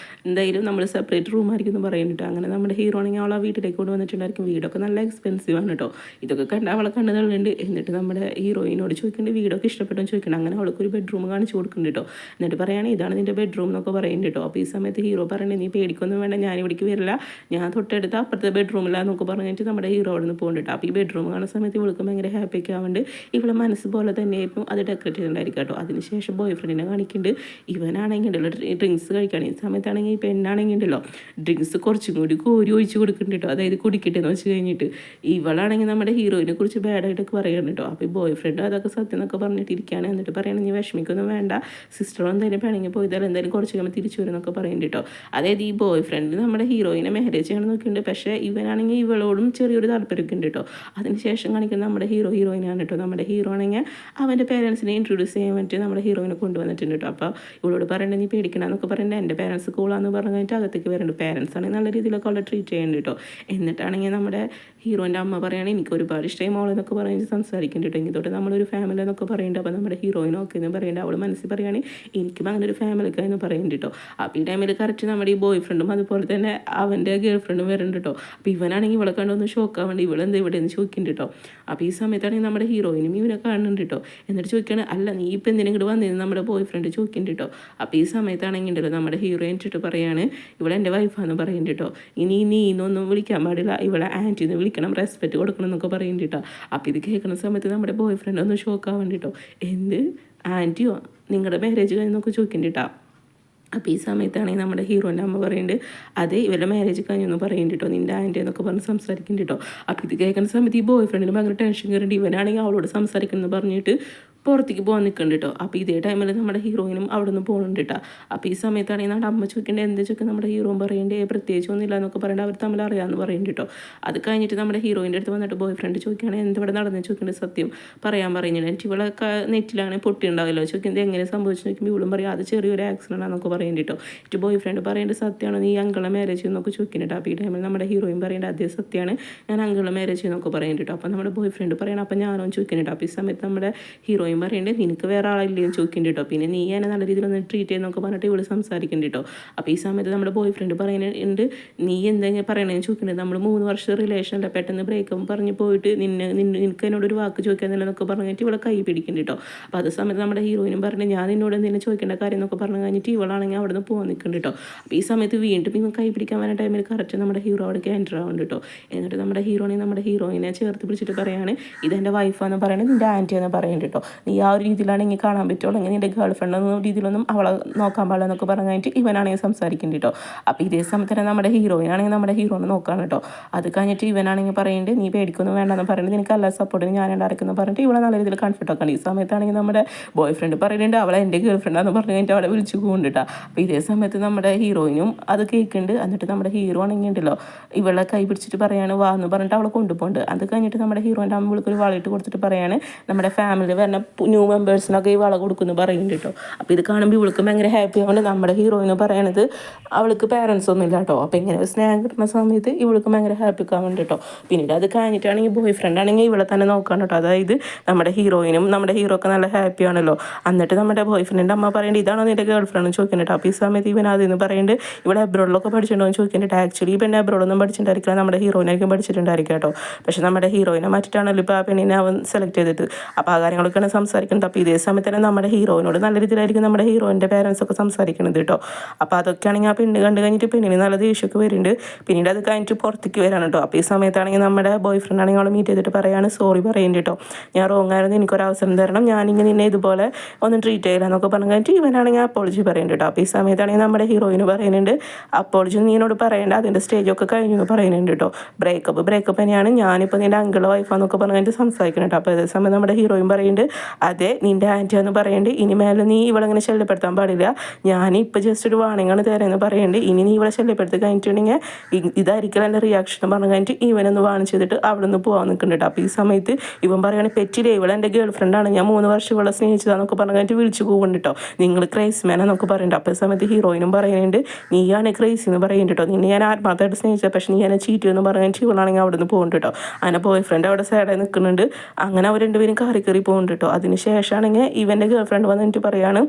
എന്തായാലും നമ്മൾ സെപ്പറേറ്റ് റൂം ആയിരിക്കും എന്ന് പറയുന്നുണ്ട്. അങ്ങനെ നമ്മുടെ ഹീറോ ആണെങ്കിൽ അവളെ വീട്ടിലേക്ക് കൊണ്ട് വന്നിട്ടുണ്ടായിരിക്കും. വീടൊക്കെ നല്ല എക്സ്പെൻസീവ് ആണ് കേട്ടോ. ഇതൊക്കെ കണ്ട അവളെ കണ്ണ് തള്ളുന്നുണ്ട്. എന്നിട്ട് നമ്മുടെ ഹീറോയിനോട് ചോദിക്കുന്നുണ്ട് വീടൊക്കെ ഇഷ്ടപ്പെട്ടു ചോദിക്കണം. അങ്ങനെ അവൾക്ക് ഒരു ബെഡ്റൂം കാണിച്ചു കൊടുക്കുന്നുണ്ട് കേട്ടോ. എന്നിട്ട് പറയുകയാണെങ്കിൽ ഇതാണ് നിൻ്റെ ബെഡ്റൂം എന്നൊക്കെ പറയുന്നുണ്ട് കേട്ടോ. അപ്പോൾ ഈ സമയത്ത് ഹീറോ പറയുന്നത് നീ പേടിക്കൊന്നും വേണ്ട, ഞാൻ ഇവിടേക്ക് വരില്ല, ഞാൻ തൊട്ടടുത്ത് അപ്പുറത്തെ ബെഡ്റൂമിലാന്നൊക്കെ പറഞ്ഞിട്ട് നമ്മുടെ ഹീറോ അവിടെ നിന്ന് പോകുന്നുണ്ട്. അപ്പോൾ ഈ ബെഡ്റൂം കാണുന്ന സമയത്ത് ഇവൾക്ക് ഭയങ്കര ഹാപ്പിയൊക്കെ ആവുന്നുണ്ട്. ഇവളെ മനസ്സ് പോലെ തന്നെയായിരുന്നു അത് ഡെക്കറേറ്റ് ചെയ്തിട്ടുണ്ടായിരിക്കും കേട്ടോ. അതിനുശേഷം ബോയ് ഫ്രണ്ടിനെ കാണിക്കുന്നുണ്ട്. ഇവനാണെങ്കിൽ ഉണ്ടല്ലോ ഡ്രിങ്ക്സ് കഴിക്കുകയാണ്. ഈ സമയത്താണെങ്കിൽ ഈ പെണ്ണാണെങ്കിൽ ഉണ്ടല്ലോ ഡ്രിങ്ക്സ് കുറച്ചും കൂടി കോരി ഒഴിച്ച് കൊടുക്കുന്നുണ്ട് കേട്ടോ. അതായത് കുടിക്കട്ടെ എന്ന് വെച്ച് കഴിഞ്ഞിട്ട് ഇവളാണെങ്കിൽ നമ്മുടെ ഹീറോയിനെ കുറിച്ച് ബാഡായിട്ടൊക്കെ പറയുകയാണ് കേട്ടോ. അപ്പോൾ ഈ ബോയ് ഫ്രണ്ട് അതൊക്കെ സത്യം എന്നൊക്കെ പറഞ്ഞിട്ടിരിക്കുകയാണ്. എന്നിട്ട് പറയണം നീ വിഷമിക്കൊന്നും വേണ്ട, സിസ്റ്ററോ എന്തായാലും പിണങ്ങി പോയതാലും എന്തായാലും കുറച്ച് കഴിയുമ്പോൾ തിരിച്ചു വരും എന്നൊക്കെ പറയുന്നുണ്ട് കേട്ടോ. അതായത് ഈ ബോയ് ഫ്രണ്ട് നമ്മുടെ ഹീറോയിനെ മാരേജ് ചെയ്യണം നോക്കിയിട്ടുണ്ട്. പക്ഷേ ഇവനാണെങ്കിൽ ഇവളോടും ചെറിയൊരു താല്പര്യമൊക്കെ ഉണ്ട് കേട്ടോ. അതിനുശേഷം കാണിക്കുന്നത് നമ്മുടെ ഹീറോയിനാണ് കേട്ടോ. നമ്മുടെ ഹീറോ ആണെങ്കിൽ അവൻ്റെ പേരൻസിനെ ഇൻട്രൊഡ്യൂസ് ചെയ്യാൻ വേണ്ടി നമ്മുടെ ഹീറോയിനെ കൊണ്ടുവന്നിട്ടുണ്ട് കേട്ടോ. അപ്പോൾ ഇവളോട് പറയേണ്ടത് നീ പേടിക്കണമെന്നൊക്കെ പറയുന്നത് എൻ്റെ പേരൻസ് കൂളാന്ന് പറഞ്ഞു കഴിഞ്ഞിട്ട് അകത്തേക്ക് വരുന്നുണ്ട്. പേരൻസ് ആണെങ്കിൽ നല്ല രീതിയിലൊക്കെ അവളെ ട്രീറ്റ് ചെയ്യുന്നുണ്ട് കേട്ടോ. എന്നിട്ടാണെങ്കിൽ നമ്മുടെ ഹീറോൻ്റെ അമ്മ പറയുകയാണെങ്കിൽ എനിക്ക് ഒരുപാട് ഇഷ്ടമായി മോളെന്നൊക്കെ പറഞ്ഞ് സംസാരിക്കുന്നുണ്ട് കേട്ടോ. ഇതോടെ നമ്മളൊരു ഫാമിലി എന്നൊക്കെ പറയുന്നുണ്ട്. അപ്പോൾ നമ്മുടെ ഹീറോയിനൊക്കെ എന്ന് പറയുന്നുണ്ട്. അവൾ മനസ്സിൽ പറയുകയാണെങ്കിൽ എനിക്കും അങ്ങനെ ഒരു ഫാമിലിക്കാ എന്ന് പറയുന്നുണ്ട് കേട്ടോ. അപ്പോൾ ഈ ടൈമിൽ കറക്റ്റ് നമ്മുടെ ഈ ബോയ് ഫ്രണ്ടും അതുപോലെ തന്നെ അവൻ്റെ ഗേൾ ഫ്രണ്ടും വരുന്നുണ്ട് കേട്ടോ. അപ്പോൾ ഇവനാണെങ്കിൽ ഇവളെ കണ്ടൊന്ന് ഷോക്കാവേണ്ടി ഇവളെന്താ ഇവിടെ നിന്ന് ചോദിക്കുന്നുണ്ട് കേട്ടോ. അപ്പോൾ ഈ സമയത്താണെങ്കിൽ നമ്മുടെ ഹീറോയിനും ഇവനെ കാണുന്നുണ്ട് കേട്ടോ. എന്നിട്ട് ചോദിക്കുകയാണ് അല്ല നീ ഇപ്പം എന്തിനും ഇങ്ങോട്ട് വന്നിരുന്നു നമ്മുടെ ബോയ് ഫ്രണ്ട് ചോദിക്കുന്നുണ്ട് കേട്ടോ. അപ്പോൾ ഈ സമയത്താണെങ്കിൽ ഉണ്ടല്ലോ നമ്മുടെ ഹീറോയിൻ ഇട്ടിട്ട് പറയാണ് ഇവളെ എൻ്റെ വൈഫാന്ന് പറയുന്നുണ്ട് കേട്ടോ. ഇനി നീന്നൊന്നും വിളിക്കാൻ പാടില്ല, ഇവളെ ആൻറ്റിന്ന് വിളിക്കണം, റെസ്പെക്റ്റ് കൊടുക്കണം എന്നൊക്കെ പറയുന്നുണ്ട് കേട്ടോ. അപ്പോൾ ഇത് കേൾക്കുന്ന സമയത്ത് നമ്മുടെ ബോയ് ഫ്രണ്ട് ഒന്ന് ഷോക്കാവേണ്ടി കേട്ടോ. എന്ത് ആൻറ്റിയോ നിങ്ങളുടെ മാരേജ് കഴിഞ്ഞൊക്കെ ചോദിക്കുന്നുണ്ട് കേട്ടോ. അപ്പോൾ ഈ സമയത്താണെങ്കിൽ നമ്മുടെ ഹീറോൻ്റെ അമ്മ പറയുന്നുണ്ട് അതെ ഇവരുടെ മാരേജ് കഴിഞ്ഞൊന്ന് പറയുന്നുണ്ട് കേട്ടോ, നിൻ്റെ ആൻറ്റി എന്നൊക്കെ പറഞ്ഞ് സംസാരിക്കുന്നുണ്ട് കേട്ടോ. അപ്പോൾ ഇത് കേൾക്കുന്ന സമയത്ത് ഈ ബോയ് ഫ്രണ്ടിന് ഭയങ്കര ടെൻഷൻ കയറിയിട്ട് ഇവനാണെങ്കിൽ അവളോട് സംസാരിക്കുന്നത് പറഞ്ഞിട്ട് പുറത്തേക്ക് പോകാൻ നിൽക്കുന്നുണ്ട് കേട്ടോ. അപ്പോൾ ഇതേ ടൈമിൽ നമ്മുടെ ഹീറോയിനും അവിടെ നിന്ന് പോകുന്നുണ്ട് കേട്ടോ. അപ്പോൾ ഈ സമയത്താണെങ്കിൽ നമ്മുടെ അമ്മ ചോദിക്കേണ്ടത് എന്താ ചോദിക്കുക നമ്മുടെ ഹീറോയും പറയേണ്ടത് പ്രത്യേകിച്ചൊന്നും ഇല്ല എന്നൊക്കെ പറയേണ്ടത് അവർ തമ്മിൽ അറിയാമെന്ന് പറയുന്നുണ്ട് കേട്ടോ. അത് കഴിഞ്ഞിട്ട് നമ്മുടെ ഹീറോയിൻ്റെ അടുത്ത് വന്നിട്ട് ബോയ് ഫ്രണ്ട് ചോദിക്കുകയാണെങ്കിൽ എന്തിവിടെ നടന്ന് ചോദിക്കേണ്ടത് സത്യം പറയാൻ പറയുന്നുണ്ട്. എനിക്ക് ഇവളെ നെറ്റിലാണ് പൊട്ടിയുണ്ടാവില്ലോ ചോദിക്കുന്നത് എങ്ങനെ സംഭവിച്ചു നോക്കുമ്പോൾ ഇവളും പറയും അത് ചെറിയൊരു ആക്സിഡൻ്റ് ആണെന്നൊക്കെ പറയുന്നുണ്ട് കേട്ടോ. എന്നിട്ട് ബോയ് ഫ്രണ്ട് പറയേണ്ടത് സത്യമാണ് നീ അങ്കിളെ മാരേജ് എന്നൊക്കെ ചോദിക്കുന്നുണ്ട്. അപ്പോൾ ഈ ടൈമിൽ നമ്മുടെ ഹീറോയിൻ പറയേണ്ടത് അതേ സത്യമാണ് ഞാൻ അങ്കിളെ മാരേജ് എന്നൊക്കെ പറയുന്നുണ്ട് കേട്ടോ. അപ്പോൾ നമ്മുടെ ബോയ് ഫ്രണ്ട് പറയണം അപ്പോൾ ഞാനോ ചോദിക്കുന്നുണ്ട്. അപ്പോൾ ഈ സമയത്ത് നമ്മുടെ ഹീറോയിൻ പറയേണ്ടത് നിനക്ക് വേറെ ആളില്ലെന്ന് ചോദിക്കുന്നുണ്ട് കേട്ടോ. പിന്നെ നീ എന്നെ നല്ല രീതിയിൽ ഒന്ന് ട്രീറ്റ് ചെയ്യുന്നൊക്കെ പറഞ്ഞിട്ട് ഇവള് സംസാരിക്കുന്നുണ്ട് കേട്ടോ. അപ്പോൾ ഈ സമയത്ത് നമ്മുടെ ബോയ് ഫ്രണ്ട് പറയുന്നുണ്ട് നീ എന്തെങ്കിലും പറയണമെന്ന് ചോദിക്കുന്നുണ്ട്. നമ്മൾ 3 വർഷം റിലേഷനല്ല പെട്ടെന്ന് ബ്രേക്കപ്പ് പറഞ്ഞ് പോയിട്ട് നിനക്ക് എന്നോടൊരു വാക്ക് ചോദിക്കാന്നില്ലെന്നൊക്കെ പറഞ്ഞിട്ട് ഇവളെ കൈ പിടിക്കുന്നുണ്ട് കേട്ടോ. അപ്പോൾ അതേ സമയത്ത് നമ്മുടെ ഹീറോയിനും പറഞ്ഞു ഞാൻ നിന്നോട് എന്തെങ്കിലും ചോദിക്കേണ്ട കാര്യം എന്നൊക്കെ പറഞ്ഞു കഴിഞ്ഞിട്ട് ഇവളാണെങ്കിൽ അവിടെ നിന്ന് പോകാൻ നിൽക്കുന്നുണ്ട് കേട്ടോ. അപ്പോൾ ഈ സമയത്ത് വീണ്ടും ഇവൻ കൈ പിടിക്കാൻ വരുന്ന ടൈമിൽ കറക്റ്റ് നമ്മുടെ ഹീറോ അവിടെ എൻ്റർ ആവുന്നുണ്ട് കേട്ടോ. എന്നിട്ട് നമ്മുടെ ഹീറോയിനെ ചേർത്ത് പിടിച്ചിട്ട് പറയാണ് ഇതെൻ്റെ വൈഫാന്ന് പറയണത് നിൻ്റെ ആൻറ്റി എന്ന് പറയുന്നുണ്ട് കേട്ടോ. നീ ആ ഒരു രീതിയിലാണെങ്കിൽ കാണാൻ പറ്റുള്ളൂ, അല്ലെങ്കിൽ നിൻ്റെ ഗേൾ ഫ്രണ്ട് എന്ന രീതിയിലൊന്നും അവളെ നോക്കാൻ പാടില്ല എന്നൊക്കെ പറഞ്ഞിട്ട് ഇവനാണെങ്കിൽ സംസാരിക്കുന്നുണ്ട് കേട്ടോ. അപ്പോൾ ഇതേ സമയത്ത് തന്നെ നമ്മുടെ ഹീറോയിനാണെങ്കിൽ നമ്മുടെ ഹീറോനെ നോക്കാണ് കേട്ടോ. അത് കഴിഞ്ഞിട്ട് ഇവനാണെങ്കിൽ പറയുന്നുണ്ട് നീ പേടിക്കൊന്നും വേണ്ടെന്ന് പറയുന്നത്, നിനക്ക് എല്ലാ സപ്പോർട്ടിന് ഞാൻ ഉണ്ടായിരിക്കുന്നു പറഞ്ഞിട്ട് ഇവളെ നല്ല രീതിയിൽ കൺഫർട്ട് ആക്കണം. ഈ സമയത്താണെങ്കിൽ നമ്മുടെ ബോയ് ഫ്രണ്ട് പറയുന്നുണ്ട് അവളെ എൻ്റെ ഗേൾ ഫ്രണ്ടാന്ന് പറഞ്ഞു കഴിഞ്ഞിട്ട് അവളെ വിളിച്ചു കൊണ്ടിട്ടാ. അപ്പോൾ ഇതേ സമയത്ത് നമ്മുടെ ഹീറോയിനും അത് കേൾക്കുന്നുണ്ട്. എന്നിട്ട് നമ്മുടെ ഹീറോ ആണെങ്കിൽ ഉണ്ടല്ലോ ഇവളെ കൈ പിടിച്ചിട്ട് പറയാണ് വാ എന്ന് പറഞ്ഞിട്ട് അവളെ കൊണ്ടുപോകുന്നുണ്ട്. അത് കഴിഞ്ഞിട്ട് നമ്മുടെ ഹീറോയിൻ്റെ അമ്മ വിളിക്കൊരു വളയിട്ട് കൊടുത്തിട്ട് പറയാണ് നമ്മുടെ ഫാമിലി വരുന്ന ന്യൂ മെമ്പേഴ്സിനൊക്കെ ഈ വള കൊടുക്കുന്നു പറയുന്നുണ്ട് കേട്ടോ. അപ്പോൾ ഇത് കാണുമ്പോൾ ഇവൾക്ക് ഭയങ്കര ഹാപ്പി ആവുകൊണ്ട് നമ്മുടെ ഹീറോയിന് പറയണത് അവൾക്ക് പാരൻസ് ഒന്നും ഇല്ല കേട്ടോ. അപ്പോൾ ഇങ്ങനെ സ്നേഹം കിട്ടുന്ന സമയത്ത് ഇവൾക്ക് ഭയങ്കര ഹാപ്പി ആവുന്നുണ്ട് കേട്ടോ. പിന്നീട് അത് കഴിഞ്ഞിട്ടാണെങ്കിൽ ബോയ് ഫ്രണ്ട് ആണെങ്കിൽ ഇവളെ തന്നെ നോക്കാൻ കേട്ടോ. അതായത് നമ്മുടെ ഹീറോയിനും നമ്മുടെ ഹീറോ ഒക്കെ നല്ല ഹാപ്പി ആണല്ലോ. എന്നിട്ട് നമ്മുടെ ബോയ് ഫ്രണ്ടിൻ്റെ അമ്മ പറയുന്നത് ഇതാണോ നിൻ്റെ ഗേൾ ഫ്രണ്ട് ചോദിക്കുന്നുണ്ട്. അപ്പോൾ ഈ സമയത്ത് ഇവൻ അതെന്ന് പറയുന്നുണ്ട് ഇവിടെ അബ്രോഡിലൊക്കെ പഠിച്ചിട്ടുണ്ടോ എന്ന് ചോദിക്കുന്നുണ്ട്. ആക്ച്വലി പിന്നെ അബ്രോഡൊന്നും പഠിച്ചിട്ടുണ്ടായിരിക്കില്ല, നമ്മുടെ ഹീറോയിനായിരിക്കും പഠിച്ചിട്ടുണ്ടായിരിക്കും കേട്ടോ. പക്ഷേ നമ്മുടെ ഹീറോയിനെ മാറ്റിയിട്ടാണല്ലോ ഇപ്പോൾ ആ പെണ്ണിനെ അവൻ സെലക്ട് ചെയ്തിട്ട്. അപ്പോൾ ആ കാര്യങ്ങളൊക്കെയാണ് സംസാരിക്കുന്നത്. അപ്പോൾ ഇതേ സമയത്ത് തന്നെ നമ്മുടെ ഹീറോയിനോട് നല്ല രീതിയിലായിരിക്കും നമ്മുടെ ഹീറോയിൻ്റെ പേരൻസ് ഒക്കെ സംസാരിക്കുന്നത് കേട്ടോ. അപ്പോൾ അതൊക്കെയാണെങ്കിൽ ആ പെണ്ണ് കണ്ട് കഴിഞ്ഞിട്ട് പെണ്ണിന് നല്ല ദേഷ്യമൊക്കെ വരുന്നുണ്ട്. പിന്നീട് അത് കഴിഞ്ഞിട്ട് പുറത്തേക്ക് വരാണ് കേട്ടോ. അപ്പോൾ ഈ സമയത്താണെങ്കിൽ നമ്മുടെ ബോയ് ഫ്രണ്ട് ആണെങ്കിൽ അവളെ മീറ്റ് ചെയ്തിട്ട് പറയാണ് സോറി പറയുന്നുണ്ട് കേട്ടോ, ഞാൻ റോങ് ആയിരുന്നു, എനിക്കൊരവസരം തരണം, ഞാനിങ്ങനെ നിന്നെ ഇതുപോലെ ഒന്നും ട്രീറ്റ് ചെയ്യില്ല എന്നൊക്കെ പറഞ്ഞു കഴിഞ്ഞിട്ട് ഇവനാണെങ്കിൽ അപ്പോളജി പറയുന്നുണ്ട് കേട്ടോ. അപ്പോൾ ഈ സമയത്താണെങ്കിൽ നമ്മുടെ ഹീറോയിന് പറയുന്നുണ്ട് അപ്പോളജി നീനോട് പറയേണ്ട, അതിൻ്റെ സ്റ്റേജൊക്കെ കഴിഞ്ഞു എന്ന് പറയുന്നുണ്ട് കേട്ടോ. ബ്രേക്കപ്പ് തന്നെയാണ്, ഞാനിപ്പോൾ നിൻ്റെ അങ്കിളെ വൈഫാന്നൊക്കെ പറഞ്ഞിട്ട് സംസാരിക്കുന്നുണ്ട്. അപ്പോൾ അതേ സമയം നമ്മുടെ ഹീറോയിൻ പറയുന്നുണ്ട് അതെ നിൻ്റെ ആൻറ്റിയാന്ന് പറയുന്നുണ്ട്, ഇനി മേലെ നീ ഇവളങ്ങനെ ശല്യപ്പെടുത്താൻ പാടില്ല, ഞാനിപ്പോൾ ജസ്റ്റ് ഒരു വാണിങ്ങാണ് തരാമെന്ന് പറയുന്നുണ്ട്, ഇനി നീ ഇവളെ ശല്യപ്പെടുത്തി കഴിഞ്ഞിട്ടുണ്ടെങ്കിൽ ഇതായിരിക്കും എൻ്റെ റിയാക്ഷൻ എന്ന് പറഞ്ഞു കഴിഞ്ഞിട്ട് ഇവനൊന്ന് വാൺ ചെയ്തിട്ട് അവിടെ നിന്ന് പോകാൻ നിൽക്കുന്നുണ്ട്. അപ്പോൾ ഈ സമയത്ത് ഇവൻ പറയുകയാണ് പെറ്റില്ലേ ഇവളെ എൻ്റെ ഗേൾ ഫ്രണ്ടാണ്, ഞാൻ 3 വർഷം ഇവളെ സ്നേഹിച്ചതാന്നൊക്കെ പറഞ്ഞു കഴിഞ്ഞിട്ട് വിളിച്ചു പോകുന്നുണ്ട് കേട്ടോ, നിങ്ങൾ ക്രൈസ് മാനാന്നൊക്കെ പറയുന്നുണ്ട്. അപ്പോൾ ഈ സമയത്ത് ഹീറോയിനും പറയുന്നുണ്ട് നീയാണ് ക്രൈസി എന്ന് പറയുന്നുണ്ട് കേട്ടോ, നിന്നെ ഞാൻ ആത്മാർത്ഥമായിട്ട് സ്നേഹിച്ചത് പക്ഷേ നീ എന്നെ ചീറ്റ് എന്ന് പറഞ്ഞു കഴിഞ്ഞിട്ട് ഇവളാണെങ്കിൽ അവിടെ നിന്ന് പോകുന്നുണ്ട് കേട്ടോ. അങ്ങനെ ബോയ് ഫ്രണ്ട് അവിടെ സൈഡായി നിൽക്കുന്നുണ്ട്. അങ്ങനെ അവർ രണ്ടുപേരും കയറി പോകുന്നുണ്ട് കേട്ടോ. അതിന് ശേഷമാണെങ്കിൽ ഇവൻ്റെ ഗേൾ ഫ്രണ്ട് വന്നിട്ട് പറയാണ്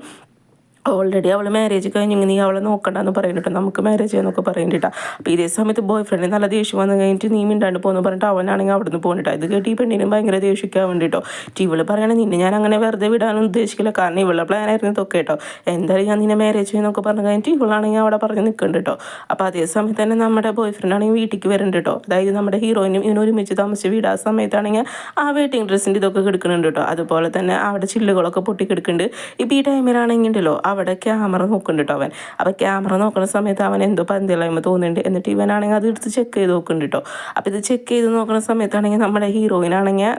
ഓൾറെഡി അവൾ മാരേജ് കഴിഞ്ഞ് നീ അവളെ നോക്കണ്ടെന്ന് പറയുന്നുണ്ട്, നമുക്ക് മാരേജ് ചെയ്യാന്നൊക്കെ പറയുന്നുണ്ട്. അപ്പോൾ ഇതേ സമയത്ത് ബോയ് ഫ്രണ്ടിന് നല്ല ദേഷ്യം വന്നു കഴിഞ്ഞിട്ട് നീ മിണ്ടാണ്ട് പോകുന്നു പറഞ്ഞിട്ട് അവനാണെങ്കിൽ അവിടെ നിന്ന് പോകുന്നുണ്ട്. ഇത് കേട്ട് ഈ പെണ്ണിനും ഭയങ്കര ദേഷിക്കാൻ വേണ്ടിട്ടോ. ഇവള് പറയണേ നിന്നെ ഞാൻ അങ്ങനെ വെറുതെ വിടാനൊന്നും ഉദ്ദേശിക്കില്ല, കാരണം ഇവളുടെ പ്ലാൻ ആയിരുന്നു ഇതൊക്കെ കേട്ടോ, എന്തായാലും ഞാൻ നിന്നെ മാരേജ് ചെയ്യുന്നൊക്കെ പറഞ്ഞു കഴിഞ്ഞിട്ട് ഇവളാണെങ്കിൽ അവിടെ പറഞ്ഞ് നിൽക്കുന്നുണ്ട് കേട്ടോ. അപ്പോൾ അതേ സമയത്ത് തന്നെ നമ്മുടെ ബോയ് ഫ്രണ്ട് ആണെങ്കിൽ വീട്ടിലേക്ക് വരുന്നുണ്ട് കേട്ടോ. അതായത് നമ്മുടെ ഹീറോയിനും ഇവനും ഒരുമിച്ച് താമസിച്ച് വീട് ആ സമയത്താണെങ്കിൽ ആ വെയിറ്റിംഗ് ഡ്രസ്സിൻ്റെ ഇതൊക്കെ കിടക്കുന്നുണ്ട് കേട്ടോ. അതുപോലെ തന്നെ അവിടെ ചില്ലുകളൊക്കെ പൊട്ടിക്കിടക്കുന്നുണ്ട്. ഇപ്പോൾ ഈ ടൈമിലാണെങ്കിൽ ഉണ്ടല്ലോ അവിടെ ക്യാമറ നോക്കുന്നുണ്ട് കേട്ടോ അവൻ. അപ്പോൾ ക്യാമറ നോക്കുന്ന സമയത്ത് അവൻ എന്തോ പന്തിലായ്മ തോന്നുന്നുണ്ട്. എന്നിട്ട് ഇവനാണെങ്കിൽ അത് എടുത്ത് ചെക്ക് ചെയ്ത് നോക്കുന്നുണ്ട് കേട്ടോ. അപ്പോൾ ഇത് ചെക്ക് ചെയ്ത് നോക്കുന്ന സമയത്താണെങ്കിൽ നമ്മുടെ ഹീറോയിനാണെങ്കിൽ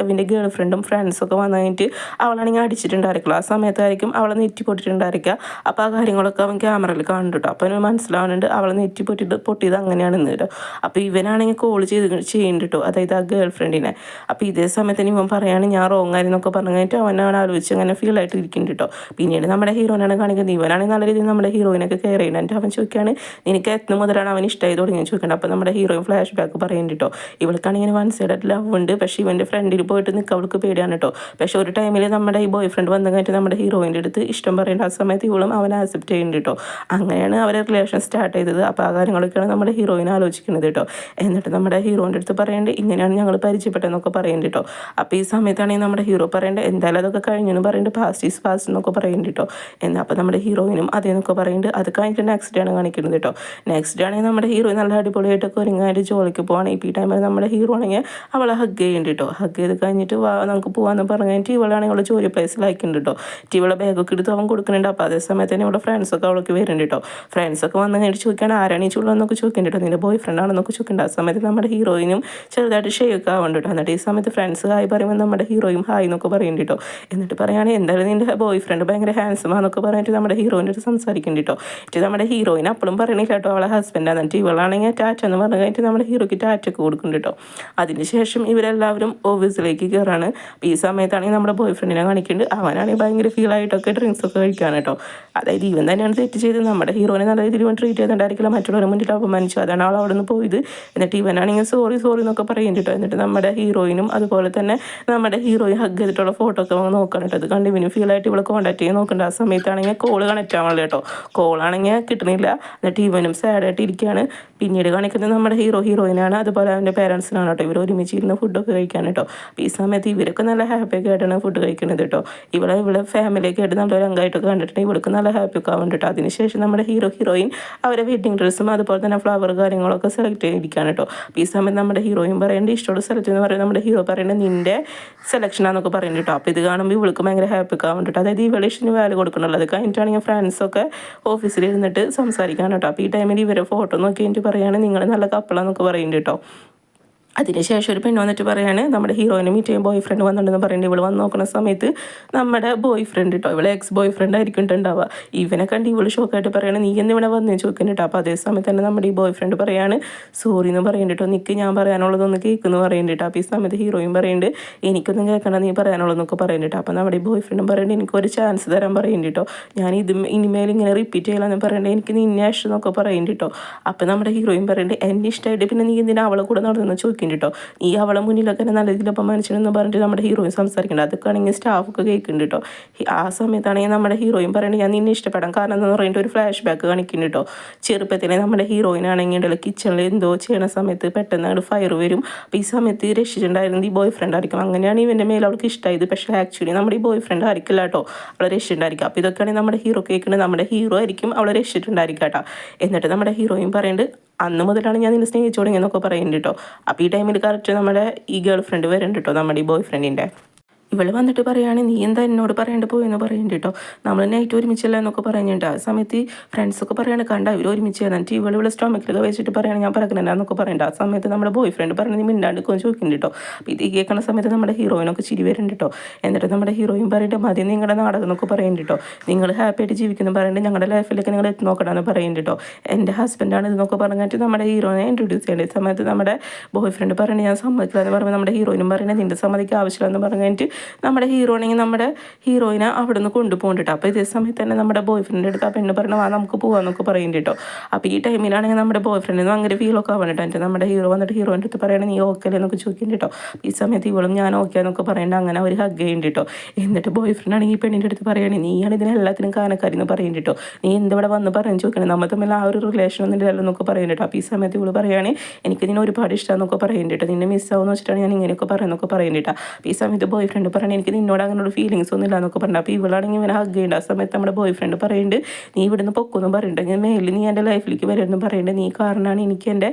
അവൻ്റെ ഗേൾ ഫ്രണ്ടും ഫ്രണ്ട്സൊക്കെ വന്നു കഴിഞ്ഞിട്ട് അവളാണെങ്കിൽ അടിച്ചിട്ടുണ്ടായിരിക്കില്ല. ആ സമയത്തായിരിക്കും അവളെ നെറ്റി പൊട്ടിയിട്ടുണ്ടായിരിക്കുക. അപ്പോൾ ആ കാര്യങ്ങളൊക്കെ അവൻ ക്യാമറയിൽ കാണുന്നുണ്ട് കേട്ടോ. അപ്പോൾ അവന് മനസ്സിലാവുന്നുണ്ട് അവളെ നെറ്റി പൊട്ടിയത് അങ്ങനെയാണെന്ന് കേട്ടോ. അപ്പോൾ ഇവനാണെങ്കിൽ കോൾ ചെയ്യുന്നുണ്ട് കേട്ടോ, അതായത് ആ ഗേൾ ഫ്രണ്ടിനെ. അപ്പോൾ ഇതേ സമയത്തിന് ഇവൻ പറയാണ് ഞാൻ റോങ് ആയിരുന്നൊക്കെ പറഞ്ഞു കഴിഞ്ഞിട്ട് അവനാണ് ആലോചിച്ച് അങ്ങനെ ഫീൽ ആയിട്ട് ഇരിക്കുന്നുണ്ട് കേട്ടോ. പിന്നീട് നമ്മുടെ ഹീറോയിനാണ് കാണിക്കുന്നത്. ഇവനാണെങ്കിൽ നല്ല രീതിയിൽ നമ്മുടെ ഹീറോയിനൊക്കെ കെയർ ചെയ്യുന്നത്. എന്നിട്ട് അവൻ ചോദിക്കുകയാണ് നിനക്ക് എത്ര മുതലാണ് അവൻ ഇഷ്ടമായി തുടങ്ങിയെന്ന് ചോദിക്കേണ്ടത്. അപ്പോൾ നമ്മുടെ ഹീറോയിൻ ഫ്ലാഷ് ബാക്ക് പറയുന്നുണ്ട് കേട്ടോ. ഇവൾക്കാണെങ്കിൽ വൺ സൈഡഡ് ലവ് ഉണ്ട്, പക്ഷേ ഇവൻ്റെ ഫ്രണ്ടിൽ പോയിട്ട് നിൽക്കുക അവൾക്ക് പേടിയാണ് കേട്ടോ. പക്ഷേ ഒരു ടൈമിൽ നമ്മുടെ ഈ ബോയ് ഫ്രണ്ട് വന്നു കഴിഞ്ഞിട്ട് നമ്മുടെ ഹീറോയിൻ്റെ അടുത്ത് ഇഷ്ടം പറയേണ്ട ആ സമയത്ത് ഇവളും അവനെ ആക്സെപ്റ്റ് ചെയ്യുന്നുണ്ട് കേട്ടോ. അങ്ങനെയാണ് അവരെ റിലേഷൻ സ്റ്റാർട്ട് ചെയ്തത്. അപ്പോൾ ആ കാര്യങ്ങളൊക്കെയാണ് നമ്മുടെ ഹീറോയിൻ ആലോചിക്കുന്നത് കേട്ടോ. എന്നിട്ട് നമ്മുടെ ഹീറോയിൻ്റെ അടുത്ത് പറയുന്നുണ്ട് ഇങ്ങനെയാണ് ഞങ്ങൾ പരിചയപ്പെട്ടതെന്നൊക്കെ പറയുന്നുണ്ട് കേട്ടോ. അപ്പോൾ ഈ സമയത്താണെങ്കിൽ നമ്മുടെ ഹീറോ പറയേണ്ടത് എന്തായാലും അതൊക്കെ കഴിഞ്ഞെന്ന് പറയുന്നുണ്ട്, പാസ്റ്റ് ഈസ് പാസ്റ്റ് എന്നൊക്കെ പറയുന്നുണ്ട് കേട്ടോ. അപ്പോൾ നമ്മുടെ ഹീറോയിനും അതേന്നൊക്കെ പറയുന്നുണ്ട്. അത് കഴിഞ്ഞിട്ട് നെക്സ്റ്റ് ഡേ ആണ് കാണിക്കുന്നത് കേട്ടോ. നെക്സ്റ്റ് ഡേ ആണെങ്കിൽ നമ്മുടെ ഹീറോയിൻ നല്ല അടിപൊളിയായിട്ടൊക്കെ ഒരുങ്ങായിട്ട് ജോലിക്ക് പോവാണ്. ഇപ്പോൾ ഈ ടൈമിൽ നമ്മുടെ ഹീറോ ആണെങ്കിൽ അവളെ ഹഗ് ചെയ്യുന്നുണ്ട് കേട്ടോ. ഹഗ് ചെയ്ത് കഴിഞ്ഞിട്ട് നമുക്ക് പോകാമെന്ന് പറഞ്ഞു കഴിഞ്ഞിട്ട് ഇവളാണെങ്കിൽ അവളെ ജോലി പ്ലേസിലാക്കുന്നുണ്ട് കേട്ടോ. ഇവളെ ബാഗൊക്കെ എടുത്ത് അവൻ കൊടുക്കുന്നുണ്ട്. അപ്പോൾ അതേ സമയത്ത് തന്നെ ഇവിടെ ഫ്രണ്ട്സൊക്കെ അവൾക്ക് വരുന്നുണ്ട് കേട്ടോ. ഫ്രണ്ട്സൊക്കെ വന്നു കഴിഞ്ഞിട്ട് ചോദിക്കുകയാണ് ആരാണ് ഈ ചുള്ളതെന്നൊക്കെ ചോദിക്കുന്നുണ്ട് കേട്ടോ. നിൻ്റെ ബോയ് ഫ്രണ്ട് ആണെന്നൊക്കെ ചോദിക്കുന്നുണ്ട്. ആ സമയത്ത് നമ്മുടെ ഹീറോയിനും ചെറുതായിട്ട് ഷെയ്ക്ക് ആവുന്നുണ്ട് കേട്ടോ. എന്നിട്ട് ഈ സമയത്ത് ഫ്രണ്ട്സ് ഹായ് പറയുമ്പോൾ നമ്മുടെ ഹീറോയും ഹായ് എന്നൊക്കെ പറയുന്നുണ്ട് കേട്ടോ. എന്നിട്ട് പറയുകയാണെങ്കിൽ എന്തായാലും നിൻ്റെ ബോയ് ഫ്രണ്ട് ഭയങ്കര ഹാൻസം ആണെന്നൊക്കെ പറഞ്ഞിട്ട് നമ്മുടെ ഹീറോയിൻ്റെ അടുത്ത് സംസാരിക്കുന്നുണ്ട് കേട്ടോ. നമ്മുടെ ഹീറോയിൻ അപ്പോഴും പറയണില്ല കേട്ടോ അവളെ ഹസ്ബൻഡാണ്. എന്നിട്ട് ഇവളാണെങ്കിൽ ടാറ്റ എന്ന് പറഞ്ഞു കഴിഞ്ഞിട്ട് നമ്മുടെ ഹീറോയ്ക്ക് ടാറ്റൊക്കെ കൊടുക്കുന്നുണ്ട് കേട്ടോ. അതിനുശേഷം ഇവരെല്ലാവരും ഓഫീസിലേക്ക് കയറാണ്. അപ്പോൾ ഈ സമയത്താണെങ്കിൽ നമ്മുടെ ബോയ് ഫ്രണ്ടിനെ കാണിക്കുന്നുണ്ട്. അവനാണെങ്കിൽ ഭയങ്കര ഫീലായിട്ടൊക്കെ ഡ്രിങ്ക്സൊക്കെ കഴിക്കുകയാണ് കേട്ടോ. അതായത് ഇവൻ തന്നെയാണ് തെറ്റ് ചെയ്ത് നമ്മുടെ ഹീറോയിനെ നല്ല രീതിയിൽ ഇവൻ ട്രീറ്റ് ചെയ്തിട്ടുണ്ടായിരിക്കില്ല, മറ്റുള്ളവരെ മുന്നിട്ട് അപമാനിച്ചു. അതാണ് അവൾ അവിടെ നിന്ന് പോയത്. എന്നിട്ട് ഇവനാണെങ്കിൽ സോറി എന്നൊക്കെ പറയുന്നുണ്ട് കേട്ടോ. എന്നിട്ട് നമ്മുടെ ഹീറോയിനും അതുപോലെ തന്നെ നമ്മുടെ ഹീറോയിൻ ഹഗ് ചെയ്തിട്ടുള്ള ഫോട്ടോ ഒക്കെ നോക്കണം കേട്ടോ. അത് കണ്ട് ഇവനും ഫീലായിട്ട് ഇവളെ കോൺടാക്ട് ചെയ്യാൻ നോക്കുന്നുണ്ട്. ആ സമയത്താണെങ്കിൽ കോള് കണക്റ്റ് ആവാനുള്ള കേട്ടോ. കോളാണെങ്കിൽ കിട്ടണില്ല. എന്നിട്ട് ഇവനും സാഡായിട്ട് ഇരിക്കുകയാണ്. പിന്നീട് കാണിക്കുന്നത് നമ്മുടെ ഹീറോയിനാണ്, അതുപോലെ അവൻ്റെ പേരൻസിനാണ് കേട്ടോ. ഇവർ ഒരുമിച്ച് ഇരുന്ന് ഫുഡൊക്കെ കഴിക്കാൻ കേട്ടോ. അപ്പോൾ ഈ സമയത്ത് ഇവരൊക്കെ നല്ല ഹാപ്പിയൊക്കെ ആയിട്ടാണ് ഫുഡ് കഴിക്കുന്നത് കേട്ടോ. ഇവിടെ ഫാമിലിയൊക്കെ ആയിട്ട് നല്ലൊരു അംഗമായിട്ടൊക്കെ കണ്ടിട്ടുണ്ട്. ഇവർക്ക് നല്ല നല്ല ഹാപ്പി ഒക്കെ ആവുന്നുണ്ട് കേട്ടോ. അതിനുശേഷം നമ്മുടെ ഹീറോയിൻ അവരെ വെഡിങ് ഡ്രസ്സും അതുപോലെ തന്നെ ഫ്ലവർ കാര്യങ്ങളൊക്കെ സെലക്ട് ചെയ്തിരിക്കുകയാണ് കേട്ടോ. അപ്പോൾ ഈ സമയത്ത് നമ്മുടെ ഹീറോയിൻ പറയേണ്ടത് ഇഷ്ടമുള്ള സ്ഥലത്ത് എന്ന് പറയുന്നത് നമ്മുടെ ഹീറോ പറയേണ്ടത് നിൻ്റെ സെലക്ഷനാന്നൊക്കെ പറയുന്നുണ്ട് കേട്ടോ. അപ്പോൾ ഇത് കാണുമ്പോൾ ഇവൾക്ക് ഭയങ്കര ഹാപ്പി ഒക്കെ ആവുന്നുണ്ട്. അതായത് ഇവളെ ഇഷ്ടത്തിന് വാല്യൂ കൊടുക്കണമല്ലോ. അത് കഴിഞ്ഞിട്ടാണെങ്കിൽ ഫ്രണ്ട്സൊക്കെ ഓഫീസിൽ ഇരുന്നിട്ട് സംസാരിക്കാൻ കേട്ടോ. അപ്പോൾ ഈ ടൈമിൽ ഇവരെ ഫോട്ടോ നോക്കി കഴിഞ്ഞിട്ട് പറയുകയാണ് നിങ്ങൾ നല്ല കപ്പിളാന്നൊക്കെ പറയുന്നുണ്ട് കേട്ടോ. അതിനുശേഷം ഒരു പെണ്ണ് വന്നിട്ട് പറയാണ് നമ്മുടെ ഹീറോയിനെ മീറ്റ് ചെയ്യാൻ ബോയ് ഫ്രണ്ട് വന്നിട്ടുണ്ടെന്ന് പറയുന്നത്. ഇവൾ വന്ന് നോക്കുന്ന സമയത്ത് നമ്മുടെ ബോയ് ഫ്രണ്ട് കേട്ടോ, ഇവളെ എക്സ് ബോയ് ഫ്രണ്ട് ആയിരിക്കും ഉണ്ടാവുക. ഇവനെ കണ്ട് ഇവൾ ഷോക്കായിട്ട് പറയാണ് നീ എന്നിവിടെ വന്നേ ചോദിക്കുന്നുണ്ട് കേട്ടോ. അപ്പോൾ അതേ സമയത്ത് തന്നെ നമ്മുടെ ഈ ബോയ് ഫ്രണ്ട് പറയാണ് സോറി എന്ന് പറയുന്നുണ്ട് കേട്ടോ, നിൽക്ക് ഞാൻ പറയാനുള്ളതൊന്ന് കേൾക്കുന്നു പറയുന്നുണ്ട് കേട്ടോ. അപ്പോൾ ഈ സമയത്ത് ഹീറോയിൻ പറയുന്നുണ്ട് എനിക്കൊന്നും കേൾക്കണ്ട നീ പറയാനുള്ളതെന്നൊക്കെ പറയുന്നുണ്ട്. അപ്പോൾ നമ്മുടെ ഈ ബോയ് ഫ്രണ്ടും പറയുന്നുണ്ട് എനിക്കൊരു ചാൻസ് തരാൻ പറയുന്നുണ്ട് കേട്ടോ, ഞാൻ ഇത് ഇനിമേൽ ഇങ്ങനെ റിപ്പീറ്റ് ചെയ്യലാന്ന് പറയുന്നുണ്ട്, എനിക്ക് നിന്നെ ഇഷ്ടം എന്നൊക്കെ പറയുന്നുണ്ട് കേട്ടോ. അപ്പോൾ നമ്മുടെ ഹീറോയിൻ പറയുന്നുണ്ട് എന്നെ ഇഷ്ടമായിട്ട് പിന്നെ നീ എന്തിനാ അവളെ കൂടെ നടന്നു ചോദിക്കുന്നുണ്ട് കേട്ടോ. ഈ അവളെ മുന്നിലൊക്കെ നല്ല രീതിയിലപ്പം മനുഷ്യനെന്ന് പറഞ്ഞിട്ട് നമ്മുടെ ഹീറോയിൻ സംസാരിക്കുന്നുണ്ട്. അതൊക്കെ ആണെങ്കിൽ സ്റ്റാഫൊക്കെ കേൾക്കുന്നുണ്ട് കേട്ടോ. ആ സമയത്താണെങ്കിൽ നമ്മുടെ ഹീറോയിൻ പറയുന്നത് ഞാൻ നിന്നെ ഇഷ്ടപ്പെടാം കാരണം എന്ന് പറഞ്ഞിട്ട് ഒരു ഫ്ലാഷ് ബാക്ക് കാണിക്കുന്നുണ്ട് കേട്ടോ. ചെറുപ്പത്തിലെ നമ്മുടെ ഹീറോയിൻ ആണെങ്കിൽ ഉണ്ടല്ലോ കിച്ചണിൽ എന്തോ ചെയ്യണ സമയത്ത് പെട്ടെന്ന് അങ്ങോട്ട് ഫയർ വരും. അപ്പോൾ ഈ സമയത്ത് രക്ഷിച്ചിട്ടുണ്ടായിരുന്നത് ഈ ബോയ് ഫ്രണ്ട് ആയിരിക്കും. അങ്ങനെയാണ് ഇവൻ്റെ മേലെ അവൾക്ക് ഇഷ്ടമായത്. പക്ഷേ ആക്ച്വലി നമ്മുടെ ഈ ബോയ് ഫ്രണ്ട് ആയിരിക്കില്ല കേട്ടോ, അവളെ രക്ഷിച്ചിട്ടുണ്ടായിരിക്കും. അപ്പോൾ ഇതൊക്കെയാണെങ്കിൽ നമ്മുടെ ഹീറോ കേൾക്കുന്നത് നമ്മുടെ ഹീറോ ആയിരിക്കും അവളെ രക്ഷിച്ചിട്ടുണ്ടായിരിക്കും കേട്ടോ. എന്നിട്ട് നമ്മുടെ ഹീറോയിൻ പറയുന്നുണ്ട് അന്ന് മുതലാണ് ഞാൻ നിന്നെ സ്നേഹിച്ചു തുടങ്ങിയെന്നൊക്കെ പറയുന്നുണ്ട് കേട്ടോ. അപ്പോൾ ഈ ടൈമിൽ കറക്റ്റ് നമ്മുടെ ഈ ഗേൾ ഫ്രണ്ട് വരുന്നുണ്ട് കേട്ടോ, നമ്മുടെ ഈ ബോയ് ഫ്രണ്ടിൻ്റെ. ഇവൾ വന്നിട്ട് പറയുകയാണ് നീ എന്താ എന്നോട് പറയേണ്ട പോയെന്ന് പറയുന്നുണ്ട് കേട്ടോ. നമ്മൾ നൈറ്റ് ഒരുമിച്ചല്ല എന്നൊക്കെ പറയുന്നുണ്ട്. ആ സമയത്ത് ഫ്രണ്ട്സൊക്കെ പറയാണ് കണ്ട ഇവർ ഒരുമിച്ച് എന്നിട്ട് ഇവളെ സ്റ്റൊമക്കിലൊക്കെ വെച്ചിട്ട് പറയുകയാണ് ഞാൻ പറക്കുന്നുണ്ട് എന്നൊക്കെ പറയുന്നുണ്ട്. ആ സമയത്ത് നമ്മുടെ ബോയ് ഫ്രണ്ട് പറയുന്നത് നീ മിണ്ടാണ്ടിക്കോ ചോദിക്കുന്നുണ്ട് കേട്ടോ. അപ്പോൾ ഇത് കേൾക്കുന്ന സമയത്ത് നമ്മുടെ ഹീറോയിനൊക്കെ ചിരി വരുന്നുണ്ട് കേട്ടോ. എന്നിട്ട് നമ്മുടെ ഹീറോയിൻ പറയുന്നുണ്ട് മതി നിങ്ങളുടെ നാടകം എന്നൊക്കെ പറയുന്നുണ്ട് കേട്ടോ, നിങ്ങൾ ഹാപ്പി ആയിട്ട് ജീവിക്കുന്നു പറയുന്നുണ്ട്, ഞങ്ങളുടെ ലൈഫിലേക്ക് നിങ്ങൾ എത്തി നോക്കണമെന്ന് പറയുന്നുണ്ട് കേട്ടോ. എൻ്റെ ഹസ്ബൻഡാണ് ഇതെന്നൊക്കെ പറഞ്ഞിട്ട് നമ്മുടെ ഹീറോയിനെ ഇൻട്രൊഡ്യൂസ് ചെയ്യേണ്ട സമയത്ത് നമ്മുടെ ബോയ് ഫ്രണ്ട് പറയുന്നത് ഞാൻ സമ്മതിക്കില്ല എന്ന് പറയുമ്പോൾ നമ്മുടെ ഹീറോയിനും പറയുന്നത് നിൻ്റെ സമ്മതിക്ക് ആവശ്യമില്ലെന്ന് പറഞ്ഞിട്ട് നമ്മുടെ ഹീറോണെങ്കിൽ നമ്മുടെ ഹീറോയിനെ അവിടെ നിന്ന് കൊണ്ടുപോകുന്നുണ്ട്. അപ്പോൾ ഇതേ സമയത്ത് തന്നെ നമ്മുടെ ബോയ് ഫ്രണ്ടിൻ്റെ അടുത്ത് ആ പെണ്ണ് പറഞ്ഞു ആ നമുക്ക് പോകാമെന്നൊക്കെ പറയുന്നുണ്ട് കേട്ടോ. അപ്പോൾ ഈ ടൈമിലാണെങ്കിൽ നമ്മുടെ ബോയ് ഫ്രണ്ടിന് ഭയങ്കര ഫീലൊക്കെ ആവണ്ടിട്ട് എന്നിട്ട് നമ്മുടെ ഹീറോ വന്നിട്ട് ഹീറോയിൻ്റെ അടുത്ത് പറയണേ നീ ഓക്കെ അല്ലേ എന്നൊക്കെ ചോദിക്കുന്നുണ്ട് കേട്ടോ. ഈ സമയത്ത് ഇവളും ഞാൻ ഓക്കെ എന്നൊക്കെ പറയുന്നുണ്ട്. അങ്ങനെ അവർ ഹഗ് ചെയ്യുന്നുണ്ട് കേട്ടോ. എന്നിട്ട് ബോയ് ഫ്രണ്ട് ആണെങ്കിൽ ഈ പെണ്ണിൻ്റെ അടുത്ത് പറയുകയാണ് നീയാണ് ഇതിനെല്ലാത്തിനും കാരണക്കാരി എന്ന് പറയുന്നുണ്ട് കേട്ടോ, നീ എന്തിവിടെ വന്ന് പറഞ്ഞു ചോദിക്കണം നമ്മൾ തമ്മിൽ ആ ഒരു റിലേഷൻ ഒന്നും ഇല്ലല്ലോ എന്നൊക്കെ പറയുന്നുണ്ട് കേട്ടോ. അപ്പോൾ ഈ സമയത്ത് ഇവള് പറയുകയാണ് എനിക്ക് നിന്നെ ഒരുപാട് ഇഷ്ടമെന്നൊക്കെ പറയുന്നുണ്ട് കേട്ടോ, നിന്നെ മിസ്സാവുമെന്ന് വെച്ചിട്ടാണ് ഞാൻ ഇങ്ങനെയൊക്കെ പറയുന്നൊക്കെ പറയുന്നുണ്ട് കേട്ടോ. അപ്പോൾ ഈ സമയത്ത് ബോയ് ഫ്രണ്ട് പറയണേ എനിക്ക് നിന്നോട് അങ്ങനെ ഒരു ഫീലിങ്സ് ഒന്നും ഇല്ല എന്നൊക്കെ പറഞ്ഞു. അപ്പോൾ ഇവളാണെങ്കിൽ ഇവനെ ഹഗ് ചെയ്യേണ്ട. ആ സമയത്ത് നമ്മുടെ ബോയ് ഫ്രണ്ട് പറയുന്നുണ്ട് നീ ഇവിടുന്ന് പൊക്കൊന്നും പറയുന്നുണ്ട് മേലിൽ നീ എൻ്റെ ലൈഫിലേക്ക് വരുമെന്ന് പറയുന്നുണ്ട്, നീ കാരണമാണ് എനിക്ക് എൻ്റെ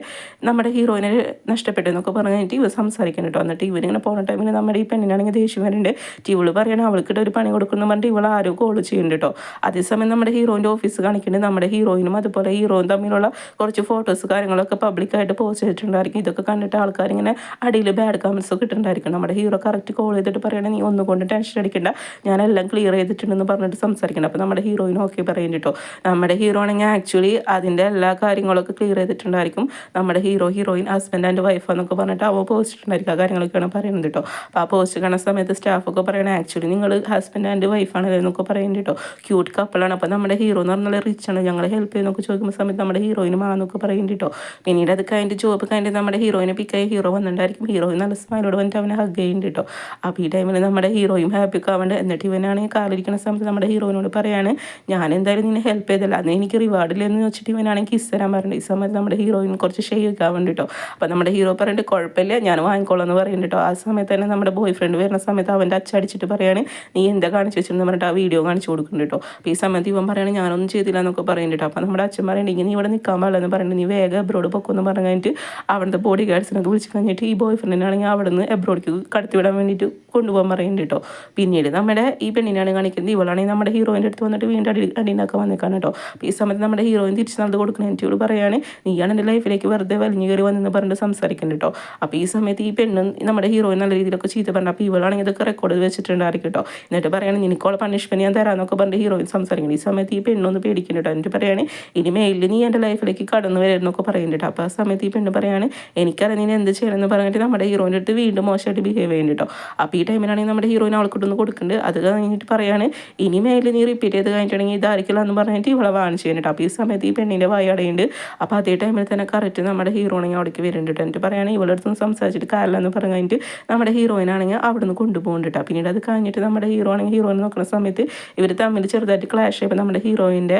നമ്മുടെ ഹീറോയിനെ നഷ്ടപ്പെട്ടെന്നൊക്കെ പറഞ്ഞിട്ട് ഇവ സംസാരിക്കണം കേട്ടോ. എന്നിട്ട് ഇവരിങ്ങനെ പോകുന്ന ടൈമിൽ നമ്മുടെ ഈ പെണ്ണിനാണെങ്കിൽ ദേഷ്യം വരുന്നുണ്ട്. ഇവള് പറയണം അവൾക്കിട്ട് ഒരു പണി കൊടുക്കുന്നു പറഞ്ഞിട്ട് ഇവൾ ആരോ കോൾ ചെയ്യുന്നുണ്ട് കേട്ടോ. അതേസമയം നമ്മുടെ ഹീറോയിൻ്റെ ഓഫീസ് കാണിക്കുന്നുണ്ട്. നമ്മുടെ ഹീറോയിനും അതുപോലെ ഹീറോയും തമ്മിലുള്ള കുറച്ച് ഫോട്ടോസ് കാര്യങ്ങളൊക്കെ പബ്ലിക്കായിട്ട് പോസ്റ്റ് ചെയ്തിട്ടുണ്ടായിരിക്കും. ഇതൊക്കെ കണ്ടിട്ട് ആൾക്കാരിങ്ങനെ അടിയിൽ ബാഡ് കമൻസ് ഒക്കെ ഇട്ടിട്ടുണ്ടായിരിക്കും. നമ്മുടെ ഹീറോ കറക്റ്റ് കോൾ ചെയ്തിട്ട് പറയണേ നീ ഒന്നും കൊണ്ട് ടെൻഷൻ അടിക്കണ്ട ഞാനെല്ലാം ക്ലിയർ ചെയ്തിട്ടുണ്ടെന്ന് പറഞ്ഞിട്ട് സംസാരിക്കണം. അപ്പോൾ നമ്മുടെ ഹീറോയിനും ഓക്കെ പറയുന്നുണ്ട് കേട്ടോ. നമ്മുടെ ഹീറോ ആണെങ്കിൽ ആക്ച്വലി അതിൻ്റെ എല്ലാ കാര്യങ്ങളൊക്കെ ക്ലിയർ ചെയ്തിട്ടുണ്ടായിരിക്കും. നമ്മുടെ ഹീറോയിൻ ഹസ്ബൻഡ് ആൻഡ് വൈഫ് എന്നൊക്കെ പറഞ്ഞിട്ട് അവ പോസ്റ്റ് ഇട്ടുണ്ടായിരിക്കും. ആ കാര്യങ്ങളൊക്കെയാണ് പറയുന്നത് കേട്ടോ. അപ്പോൾ ആ പോസ്റ്റ് കാണുന്ന സമയത്ത് സ്റ്റാഫൊക്കെ പറയണേ ആക്ച്വലി നിങ്ങൾ ഹസ്ബൻഡ് ആൻഡ് വൈഫാണ് എന്നൊക്കെ പറയുന്നുണ്ട് കേട്ടോ, ക്യൂട്ട് കപ്പിളാണ്. അപ്പോൾ നമ്മുടെ ഹീറോ എന്ന് പറഞ്ഞാൽ റിച്ച് ആണ്, ഞങ്ങൾ ഹെൽപ്പ് ചെയ്യുന്നൊക്കെ ചോദിക്കുന്ന സമയത്ത് നമ്മുടെ ഹീറോയിനും ആന്നൊക്കെ പറയുന്നുണ്ട് കേട്ടോ. പിന്നീട് അത് കഴിഞ്ഞിട്ട് ജോബ് കഴിഞ്ഞിട്ട് നമ്മുടെ ഹീറോയിനെ പിക്കായി ഹീറോ വന്നിട്ടുണ്ടായിരിക്കും. ഹീറോയിൻ നല്ല സ്മൈലോട് വന്നിട്ട് അവനെ ഹഗ് ചെയ്യുന്നുണ്ട് കേട്ടോ. അപ്പോൾ ഈ ടൈമിൽ നമ്മുടെ ഹീറോയും ഹാപ്പി ആവേണ്ട. എന്നിട്ട് ഇവനാണെങ്കിൽ കാലിരിക്കുന്ന സമയത്ത് നമ്മുടെ ഹീറോയിനോട് പറയാണ് ഞാൻ എന്തായാലും നിന്നെ ഹെൽപ്പ് ചെയ്തല്ല അന്ന് എനിക്ക് റിവാർഡില്ലെന്ന് വെച്ചിട്ട് ഇവനാണെങ്കിൽ കിസ് തരാൻ പറഞ്ഞു. ഈ സമയത്ത് നമ്മുടെ ഹീറോയിൻ കുറച്ച് ഷെയ്ക്ക് ആവാൻ കേട്ടോ. അപ്പോൾ നമ്മുടെ ഹീറോ പറഞ്ഞിട്ട് കുഴപ്പമില്ല ഞാൻ വാങ്ങിക്കോളാം എന്ന് പറയുന്നുണ്ട് കേട്ടോ. ആ സമയത്ത് തന്നെ നമ്മുടെ ബോയ് ഫ്രണ്ട് വരുന്ന സമയത്ത് അവൻ്റെ അച്ചടിച്ചിട്ട് പറയാണ് നീ എന്താ കാണിച്ചു വെച്ചെന്ന് പറഞ്ഞിട്ട് ആ വീഡിയോ കാണിച്ചു കൊടുക്കുന്നുണ്ട് കേട്ടോ. അപ്പോൾ ഈ സമയത്ത് ഇവൻ പറയുകയാണ് ഞാനൊന്നും ചെയ്തില്ല എന്നൊക്കെ പറയുന്നുണ്ട് കേട്ടോ. അപ്പോൾ നമ്മുടെ അച്ഛൻ പറയുന്നുണ്ടെങ്കിൽ നീ ഇവിടെ നിൽക്കാൻ പാടില്ല എന്ന് പറയുന്നത് നീ വേഗം എബ്രോഡ് പൊക്കുമെന്ന് പറഞ്ഞു കഴിഞ്ഞിട്ട് അവിടുത്തെ ബോഡി ഗാർഡ്സിനെ വിളിച്ച് കഴിഞ്ഞിട്ട് ഈ ബോയ് ഫ്രണ്ടിനാണെങ്കിൽ അവിടെ നിന്ന് എബ്രോഡിക്ക് കടത്തിവിടാൻ വേണ്ടിയിട്ട് കൊണ്ടുപോകാൻ പറയുന്നുണ്ട് കേട്ടോ. പിന്നീട് നമ്മുടെ ഈ പെണ്ണിനാണ് കാണിക്കുന്നത്. ഇവളാണെങ്കിൽ നമ്മുടെ ഹീറോയിൻ്റെ അടുത്ത് വന്നിട്ട് വീണ്ടും അടിയുണ്ടാക്കാൻ വന്നേക്കാണ് കേട്ടോ. അപ്പോൾ ഈ സമയത്ത് നമ്മുടെ ഹീറോയിൻ തിരിച്ച് നടന്ന് കൊടുക്കുന്ന എനിക്കോട് പറയുകയാണ് നീയാണ് എൻ്റെ ലൈഫിലേക്ക് വെറുതെ വലിഞ്ഞു കയറി വന്നെന്ന് പറഞ്ഞിട്ട് സംസാരിക്കുന്നുണ്ട് കേട്ടോ. അപ്പോൾ ഈ സമയത്ത് ഈ പെണ്ണും നമ്മുടെ ഹീറോയിൻ നല്ല രീതിയിലൊക്കെ ചീത്ത പറഞ്ഞു. അപ്പോൾ ഇവളാണെങ്കിൽ ഇതൊക്കെ റെക്കോർഡ് വെച്ചിട്ടുണ്ടായിരിക്കും കേട്ടോ. എന്നിട്ട് പറയുകയാണ് നിനക്കോളെ പണിഷ്മെൻറ്റ് ഞാൻ തരാമെന്നൊക്കെ പറഞ്ഞിട്ട് ഹീറോയിൻ സംസാരിക്കണം. ഈ സമയത്ത് ഈ പെണ്ണൊന്ന് പേടിക്കുന്നുണ്ട് കേട്ടോ. എന്നിട്ട് പറയുകയാണ് ഇനി മെയിലിൽ നീ എൻ്റെ ലൈഫിലേക്ക് കടന്നു വരുന്നൊക്കെ പറയുന്നുണ്ട്. അപ്പോൾ ആ സമയത്ത് ഈ പെണ്ണ് പറയുകയാണ് എനിക്കറിയാം നീ എന്ത് ചെയ്യണമെന്ന് പറഞ്ഞിട്ട് നമ്മുടെ ഹീറോയിൻ്റെ അടുത്ത് വീണ്ടും മോശമായിട്ട് ബിഹേവ് ചെയ്യുന്നുണ്ട് കേട്ടോ. അപ്പോൾ ഈ ടൈമിലാണെങ്കിൽ നമ്മുടെ ഹീറോയിൻ അവൾക്കിട്ടൊന്ന് കൊടുക്കുന്നുണ്ട്. അത് കഴിഞ്ഞിട്ട് പറയാണ് ഇനി മേലിൽ നീ റിപ്പീറ്റ് ചെയ്ത് കഴിഞ്ഞിട്ടുണ്ടെങ്കിൽ ഇതായിരിക്കില്ല എന്ന് പറഞ്ഞിട്ട് ഇവളെ വാണിച്ച് ചെയ്യുന്നുണ്ട്. അപ്പോൾ ഈ സമയത്ത് ഈ പെണ്ണിൻ്റെ വായടയുണ്ട്. അപ്പോൾ അതേ ടൈമിൽ തന്നെ കറക്റ്റ് നമ്മുടെ ഹീറോയിനെ അവിടേക്ക് വരുന്നുണ്ട്. എന്നിട്ട് പറയുകയാണ് ഇവളുടെ അടുത്ത് സംസാരിച്ചിട്ട് കാര്യമില്ലെന്ന് പറഞ്ഞു കഴിഞ്ഞിട്ട് നമ്മുടെ ഹീറോയിനാണെങ്കിൽ അവിടെ നിന്ന് കൊണ്ടുപോകുന്നുണ്ട്. പിന്നീട് അത് കഴിഞ്ഞിട്ട് നമ്മുടെ ഹീറോയിനെ നോക്കുന്ന സമയത്ത് ഇവർ തമ്മിൽ ചെറുതായിട്ട് ക്ലാഷ് ചെയ്യുമ്പോൾ നമ്മുടെ ഹീറോയിൻ്റെ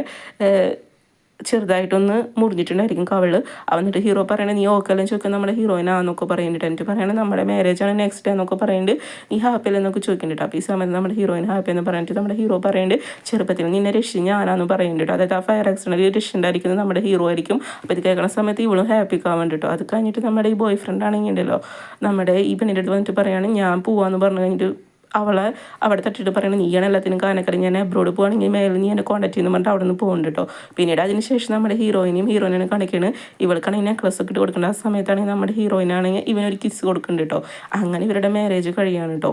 ചെറുതായിട്ടൊന്ന് മുറിഞ്ഞിട്ടുണ്ടായിരിക്കും കവള്. എന്നിട്ട് ഹീറോ പറയണത് നീ ഓക്കെല്ലാം ചോദിക്കാൻ നമ്മുടെ ഹീറോയിനാന്നൊക്കെ പറയുന്നുണ്ട്. എന്നിട്ട് പറയണത് നമ്മുടെ മാരേജാണ് നെക്സ്റ്റ് ഡേ എന്നൊക്കെ പറയുന്നുണ്ട്. നീ ഹാപ്പി അല്ലെന്നൊക്കെ ചോദിക്കുന്നുണ്ട്. അപ്പോൾ ഈ സമയത്ത് നമ്മുടെ ഹീറോയിൻ ഹാപ്പി എന്ന് പറഞ്ഞിട്ട് നമ്മുടെ ഹീറോ പറയുന്നുണ്ട് ചെറുപ്പത്തിൽ നിന്നെ രക്ഷിച്ച് ഞാനാന്ന് പറയുന്നുണ്ട്. അതായത് ആ ഫയർ ആക്സിഡൻറ്റിൽ രക്ഷിണ്ടായിരിക്കുന്നത് നമ്മുടെ ഹീറോ ആയിരിക്കും. അപ്പോൾ ഇത് കേൾക്കുന്ന സമയത്ത് ഇവളും ഹാപ്പിക്കാവാൻ വേണ്ടിട്ടോ. അത് കഴിഞ്ഞിട്ട് നമ്മുടെ ഈ ബോയ് ഫ്രണ്ട് ആണെങ്കിൽ ഉണ്ടല്ലോ നമ്മുടെ ഈ പെണ്ണിൻ്റെ അടുത്ത് വന്നിട്ട് പറയാണ് ഞാൻ പോവാന്ന് പറഞ്ഞു കഴിഞ്ഞിട്ട് അവളെ അവിടെ തട്ടിട്ട് പറയണം നീയാണ് എല്ലാത്തിനും കാരണക്കാരി, ഞാൻ അബ്രോഡ് പോകുകയാണെങ്കിൽ മേലിൽ നീ എന്നെ കോൺടാക്ട് ചെയ്യുന്നു പറഞ്ഞിട്ട് അവിടെ നിന്ന് പോകുന്നുണ്ട് കേട്ടോ. പിന്നീട് അതിന് ശേഷം നമ്മുടെ ഹീറോയിനെ കാണിക്കുകയാണ്. ഇവൾക്കാണെങ്കിൽ നെക്ലസ് ഒക്കെ ഇട്ട് കൊടുക്കേണ്ട ആ സമയത്താണെങ്കിൽ നമ്മുടെ ഹീറോയിനാണെങ്കിൽ ഇവനൊരു കിസ് കൊടുക്കുന്നുണ്ട് കേട്ടോ. അങ്ങനെ ഇവരുടെ മാരേജ് കഴിയാണ് കേട്ടോ.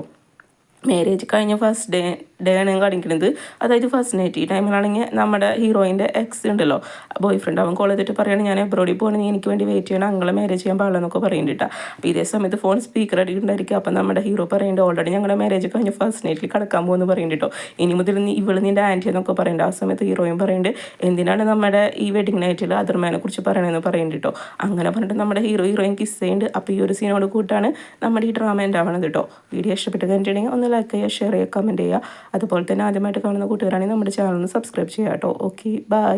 മാരേജ് കഴിഞ്ഞ ഫസ്റ്റ് ഡേ ആണ് കാണിക്കുന്നത്. അതായത് ഫസ്റ്റ് നൈറ്റ്. ഈ ടൈമിലാണെങ്കിൽ നമ്മുടെ ഹീറോയിൻ്റെ എക്സ് ഉണ്ടല്ലോ ബോയ് ഫ്രണ്ട്, അവൻ കോൾ ചെയ്തിട്ട് പറയുകയാണ് ഞാൻ എബ്രോഡിൽ പോകണമെങ്കിൽ എനിക്ക് വേണ്ടി വെയിറ്റ് ചെയ്യണം, അങ്ങളെ മാരേജ് ചെയ്യാൻ പാടില്ലെന്നൊക്കെ പറയുന്നുണ്ട്. അപ്പോൾ ഇതേ സമയത്ത് ഫോൺ സ്പീക്കർ അടിക്കുന്നുണ്ടായിരിക്കും. അപ്പം നമ്മുടെ ഹീറോ പറയുന്നുണ്ട് ഓൾറെഡി ഞങ്ങളുടെ മാരേജ് കഴിഞ്ഞ് ഫസ്റ്റ് നൈറ്റിൽ കിടക്കാൻ പോകുമെന്ന് പറയുന്നുണ്ട് കേട്ടോ. ഇനി മുതൽ ഇവൾ നിൻ്റെ ആൻറ്റി എന്നൊക്കെ പറയുന്നുണ്ട്. ആ സമയത്ത് ഹീറോയും പറയുന്നുണ്ട് എന്തിനാണ് നമ്മുടെ ഈ വെഡിങ് നൈറ്റിൽ അതർമാനെ കുറിച്ച് പറയണമെന്ന് പറയുന്നുണ്ട് കേട്ടോ. അങ്ങനെ പറഞ്ഞിട്ട് നമ്മുടെ ഹീറോയിൻ കിസ് ചെയ്യുന്നുണ്ട്. അപ്പോൾ ഈ ഒരു സീനോട് കൂട്ടാണ് നമ്മുടെ ഈ ഡ്രാമ ഉണ്ടാവണത് കേട്ടോ. വീഡിയോ ഇഷ്ടപ്പെട്ട് കഴിഞ്ഞിട്ടുണ്ടെങ്കിൽ ഒന്ന് ലൈക്ക് ചെയ്യുക, ഷെയർ ചെയ്യുക, കമൻറ്റ് ചെയ്യുക. അതുപോലെ തന്നെ ആദ്യമായിട്ട് കാണുന്ന കൂട്ടുകാരാണെങ്കിൽ നമ്മുടെ ചാനൽ ഒന്ന് സബ്സ്ക്രൈബ് ചെയ്യുക കേട്ടോ. Okay, by.